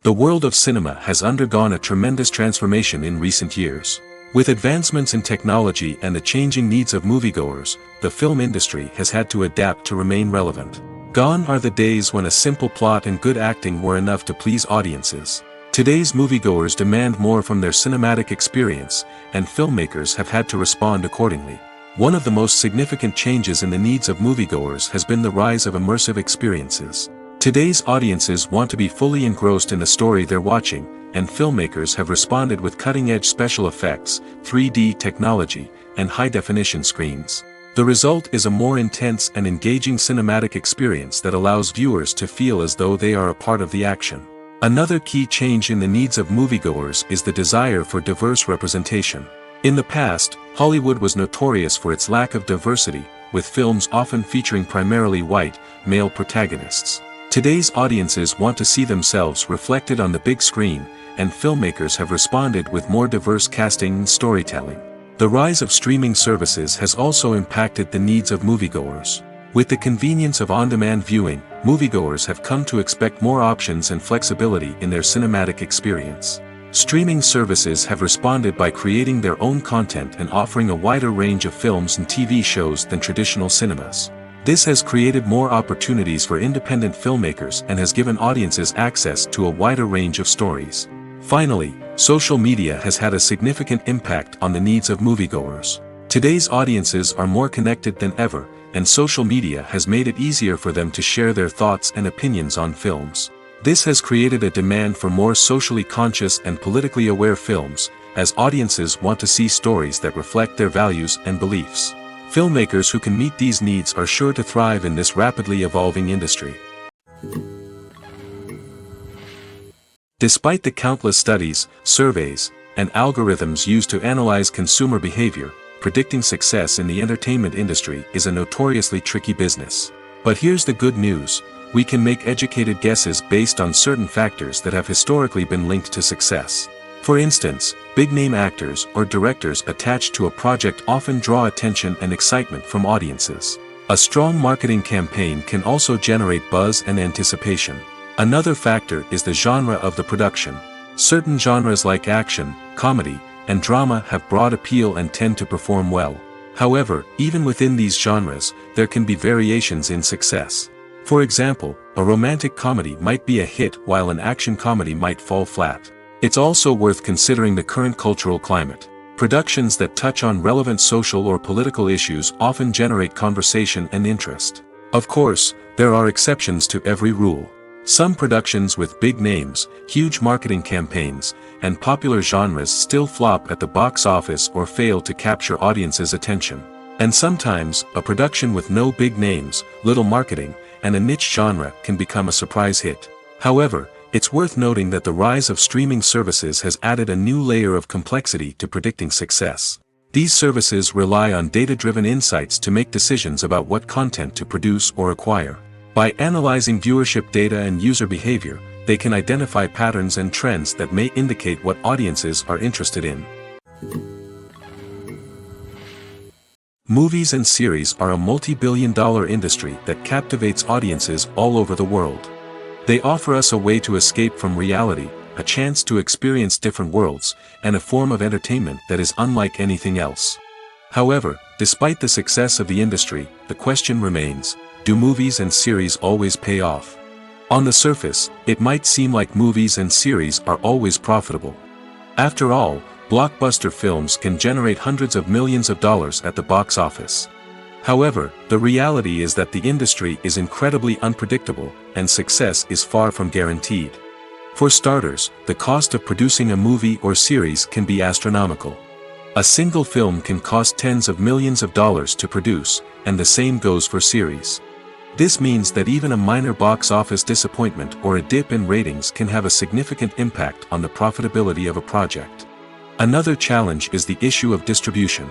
The world of cinema has undergone a tremendous transformation in recent years. With advancements in technology and the changing needs of moviegoers, the film industry has had to adapt to remain relevant. Gone are the days when a simple plot and good acting were enough to please audiences. Today's moviegoers demand more from their cinematic experience, and filmmakers have had to respond accordingly. One of the most significant changes in the needs of moviegoers has been the rise of immersive experiences. Today's audiences want to be fully engrossed in the story they're watching, and filmmakers have responded with cutting-edge special effects, 3D technology, and high-definition screens. The result is a more intense and engaging cinematic experience that allows viewers to feel as though they are a part of the action. Another key change in the needs of moviegoers is the desire for diverse representation. In the past, Hollywood was notorious for its lack of diversity, with films often featuring primarily white, male protagonists. Today's audiences want to see themselves reflected on the big screen, and filmmakers have responded with more diverse casting and storytelling. The rise of streaming services has also impacted the needs of moviegoers. With the convenience of on-demand viewing, moviegoers have come to expect more options and flexibility in their cinematic experience. Streaming services have responded by creating their own content and offering a wider range of films and TV shows than traditional cinemas. This has created more opportunities for independent filmmakers and has given audiences access to a wider range of stories. Finally, social media has had a significant impact on the needs of moviegoers. Today's audiences are more connected than ever, and social media has made it easier for them to share their thoughts and opinions on films. This has created a demand for more socially conscious and politically aware films, as audiences want to see stories that reflect their values and beliefs. Filmmakers who can meet these needs are sure to thrive in this rapidly evolving industry. Despite the countless studies, surveys, and algorithms used to analyze consumer behavior, predicting success in the entertainment industry is a notoriously tricky business. But here's the good news: we can make educated guesses based on certain factors that have historically been linked to success. For instance, big-name actors or directors attached to a project often draw attention and excitement from audiences. A strong marketing campaign can also generate buzz and anticipation. Another factor is the genre of the production. Certain genres like action, comedy, and drama have broad appeal and tend to perform well. However, even within these genres, there can be variations in success. For example, a romantic comedy might be a hit while an action comedy might fall flat. It's also worth considering the current cultural climate. Productions that touch on relevant social or political issues often generate conversation and interest. Of course, there are exceptions to every rule. Some productions with big names, huge marketing campaigns, and popular genres still flop at the box office or fail to capture audiences' attention. And sometimes, a production with no big names, little marketing, and a niche genre can become a surprise hit. However, it's worth noting that the rise of streaming services has added a new layer of complexity to predicting success. These services rely on data-driven insights to make decisions about what content to produce or acquire. By analyzing viewership data and user behavior, they can identify patterns and trends that may indicate what audiences are interested in. Movies and series are a multi-billion-dollar industry that captivates audiences all over the world. They offer us a way to escape from reality, a chance to experience different worlds, and a form of entertainment that is unlike anything else. However, despite the success of the industry, the question remains: do movies and series always pay off? On the surface, it might seem like movies and series are always profitable. After all, blockbuster films can generate hundreds of millions of dollars at the box office. However, the reality is that the industry is incredibly unpredictable, and success is far from guaranteed. For starters, the cost of producing a movie or series can be astronomical. A single film can cost tens of millions of dollars to produce, and the same goes for series. This means that even a minor box office disappointment or a dip in ratings can have a significant impact on the profitability of a project. Another challenge is the issue of distribution.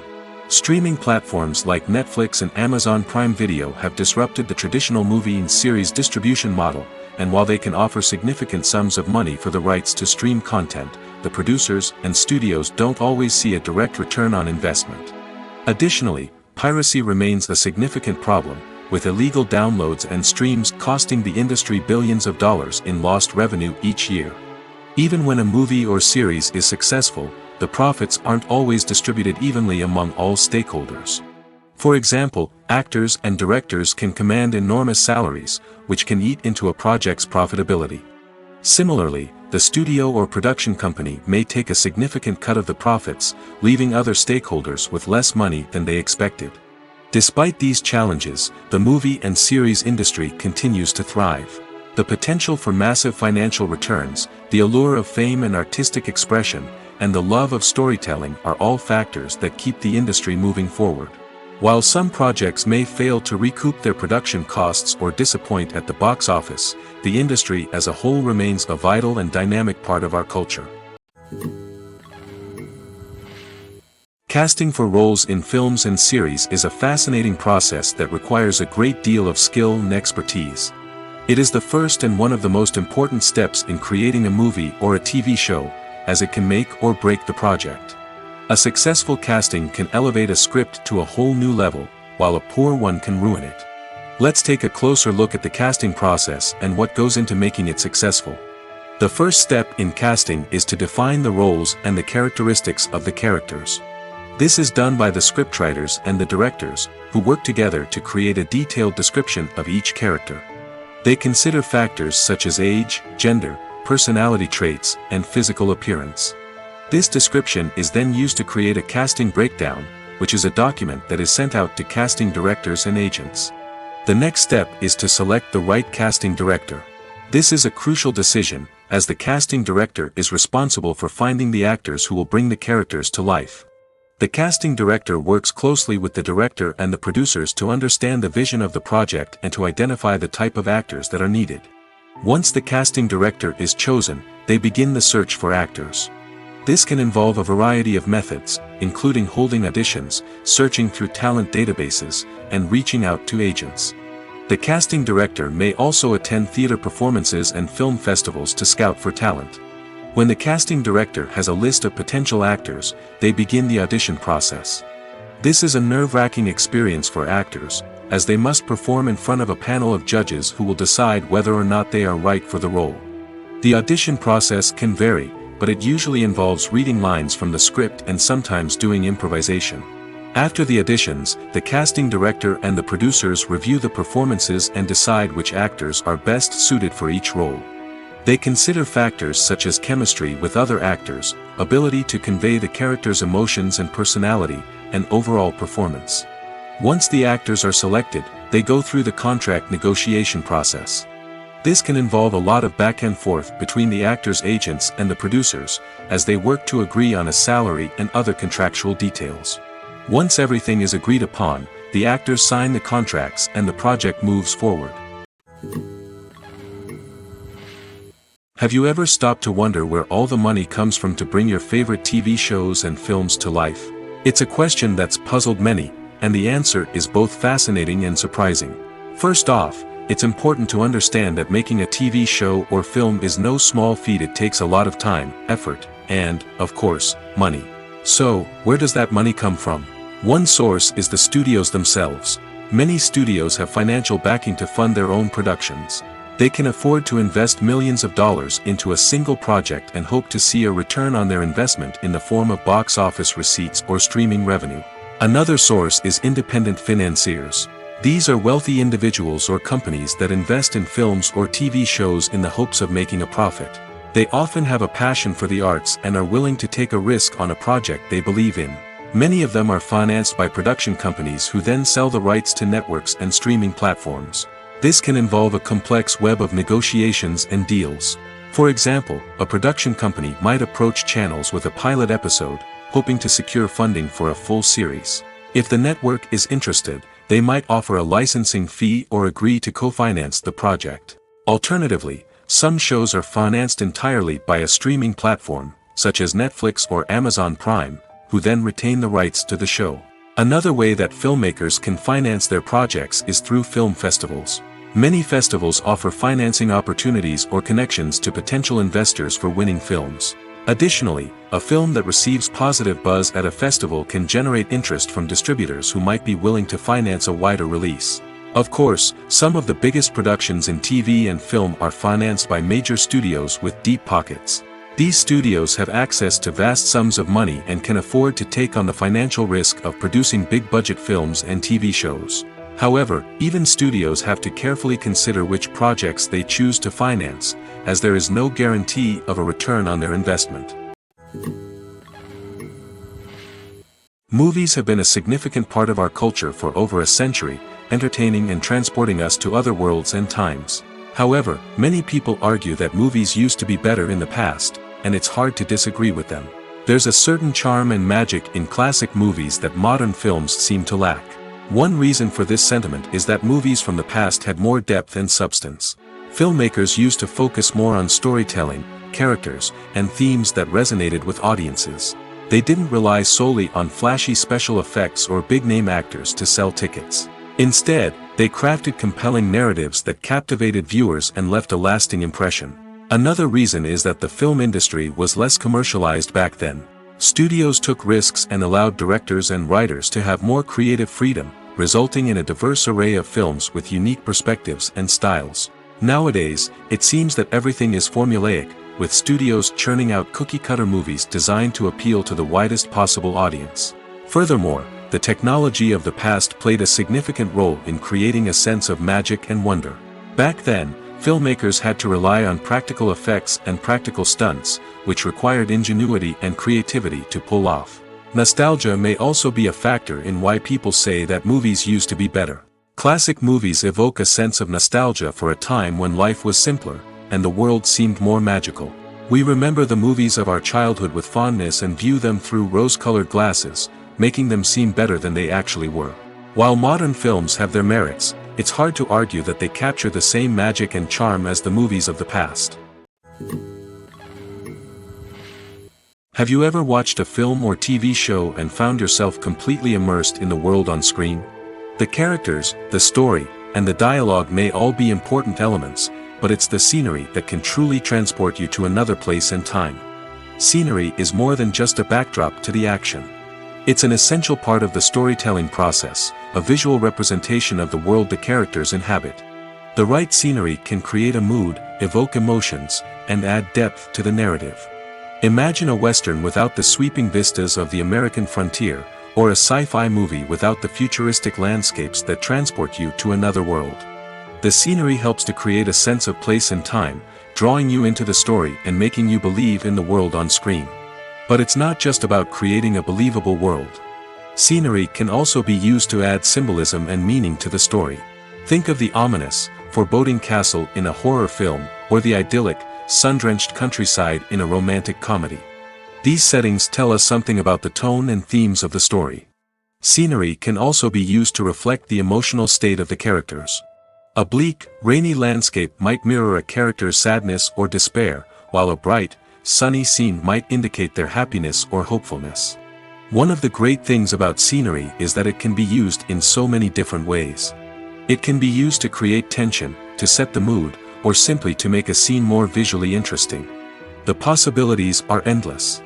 Streaming platforms like Netflix and Amazon Prime Video have disrupted the traditional movie and series distribution model, and while they can offer significant sums of money for the rights to stream content, the producers and studios don't always see a direct return on investment. Additionally, piracy remains a significant problem, with illegal downloads and streams costing the industry billions of dollars in lost revenue each year. Even when a movie or series is successful, the profits aren't always distributed evenly among all stakeholders. For example, actors and directors can command enormous salaries, which can eat into a project's profitability. Similarly, the studio or production company may take a significant cut of the profits, leaving other stakeholders with less money than they expected. Despite these challenges, the movie and series industry continues to thrive. The potential for massive financial returns, the allure of fame and artistic expression, and the love of storytelling are all factors that keep the industry moving forward. While some projects may fail to recoup their production costs or disappoint at the box office, the industry as a whole remains a vital and dynamic part of our culture. Casting for roles in films and series is a fascinating process that requires a great deal of skill and expertise. It is the first and one of the most important steps in creating a movie or a TV show, as it can make or break the project. A successful casting can elevate a script to a whole new level, while a poor one can ruin it. Let's take a closer look at the casting process and what goes into making it successful. The first step in casting is to define the roles and the characteristics of the characters. This is done by the scriptwriters and the directors, who work together to create a detailed description of each character. They consider factors such as age, gender, personality traits, and physical appearance. This description is then used to create a casting breakdown, which is a document that is sent out to casting directors and agents. The next step is to select the right casting director. This is a crucial decision, as the casting director is responsible for finding the actors who will bring the characters to life. The casting director works closely with the director and the producers to understand the vision of the project and to identify the type of actors that are needed. Once the casting director is chosen, they begin the search for actors. This can involve a variety of methods, including holding auditions, searching through talent databases, and reaching out to agents. The casting director may also attend theater performances and film festivals to scout for talent. When the casting director has a list of potential actors, they begin the audition process. This is a nerve-wracking experience for actors, as they must perform in front of a panel of judges who will decide whether or not they are right for the role. The audition process can vary, but it usually involves reading lines from the script and sometimes doing improvisation. After the auditions, the casting director and the producers review the performances and decide which actors are best suited for each role. They consider factors such as chemistry with other actors, ability to convey the character's emotions and personality, and overall performance. Once the actors are selected, they go through the contract negotiation process. This can involve a lot of back and forth between the actors' agents and the producers, as they work to agree on a salary and other contractual details. Once everything is agreed upon, the actors sign the contracts and the project moves forward. Have you ever stopped to wonder where all the money comes from to bring your favorite TV shows and films to life? It's a question that's puzzled many, and the answer is both fascinating and surprising. First off, it's important to understand that making a TV show or film is no small feat. It takes a lot of time, effort, and, of course, money. So, where does that money come from? One source is the studios themselves. Many studios have financial backing to fund their own productions. They can afford to invest millions of dollars into a single project and hope to see a return on their investment in the form of box office receipts or streaming revenue. Another source is independent financiers. These are wealthy individuals or companies that invest in films or TV shows in the hopes of making a profit. They often have a passion for the arts and are willing to take a risk on a project they believe in. Many of them are financed by production companies who then sell the rights to networks and streaming platforms. This can involve a complex web of negotiations and deals. For example, a production company might approach channels with a pilot episode, hoping to secure funding for a full series. If the network is interested, they might offer a licensing fee or agree to co-finance the project. Alternatively, some shows are financed entirely by a streaming platform, such as Netflix or Amazon Prime, who then retain the rights to the show. Another way that filmmakers can finance their projects is through film festivals. Many festivals offer financing opportunities or connections to potential investors for winning films. Additionally, a film that receives positive buzz at a festival can generate interest from distributors who might be willing to finance a wider release. Of course, some of the biggest productions in TV and film are financed by major studios with deep pockets. These studios have access to vast sums of money and can afford to take on the financial risk of producing big-budget films and TV shows. However, even studios have to carefully consider which projects they choose to finance, as there is no guarantee of a return on their investment. Movies have been a significant part of our culture for over a century, entertaining and transporting us to other worlds and times. However, many people argue that movies used to be better in the past, and it's hard to disagree with them. There's a certain charm and magic in classic movies that modern films seem to lack. One reason for this sentiment is that movies from the past had more depth and substance. Filmmakers used to focus more on storytelling, characters, and themes that resonated with audiences. They didn't rely solely on flashy special effects or big-name actors to sell tickets. Instead, they crafted compelling narratives that captivated viewers and left a lasting impression. Another reason is that the film industry was less commercialized back then. Studios took risks and allowed directors and writers to have more creative freedom, resulting in a diverse array of films with unique perspectives and styles. Nowadays, it seems that everything is formulaic, with studios churning out cookie-cutter movies designed to appeal to the widest possible audience. Furthermore, the technology of the past played a significant role in creating a sense of magic and wonder. Back then, filmmakers had to rely on practical effects and practical stunts, which required ingenuity and creativity to pull off. Nostalgia may also be a factor in why people say that movies used to be better. Classic movies evoke a sense of nostalgia for a time when life was simpler, and the world seemed more magical. We remember the movies of our childhood with fondness and view them through rose-colored glasses, making them seem better than they actually were. While modern films have their merits, it's hard to argue that they capture the same magic and charm as the movies of the past. Have you ever watched a film or TV show and found yourself completely immersed in the world on screen? The characters, the story, and the dialogue may all be important elements, but it's the scenery that can truly transport you to another place and time. Scenery is more than just a backdrop to the action. It's an essential part of the storytelling process, a visual representation of the world the characters inhabit. The right scenery can create a mood, evoke emotions, and add depth to the narrative. Imagine a Western without the sweeping vistas of the American frontier, or a sci-fi movie without the futuristic landscapes that transport you to another world. The scenery helps to create a sense of place and time, drawing you into the story and making you believe in the world on screen. But it's not just about creating a believable world. Scenery can also be used to add symbolism and meaning to the story. Think of the ominous, foreboding castle in a horror film, or the idyllic, sun-drenched countryside in a romantic comedy. These settings tell us something about the tone and themes of the story. Scenery can also be used to reflect the emotional state of the characters. A bleak, rainy landscape might mirror a character's sadness or despair, while a bright, sunny scene might indicate their happiness or hopefulness. One of the great things about scenery is that it can be used in so many different ways. It can be used to create tension, to set the mood, or simply to make a scene more visually interesting. The possibilities are endless.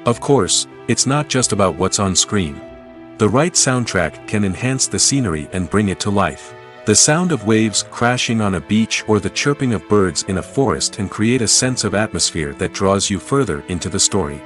Of course, it's not just about what's on screen. The right soundtrack can enhance the scenery and bring it to life. The sound of waves crashing on a beach or the chirping of birds in a forest can create a sense of atmosphere that draws you further into the story.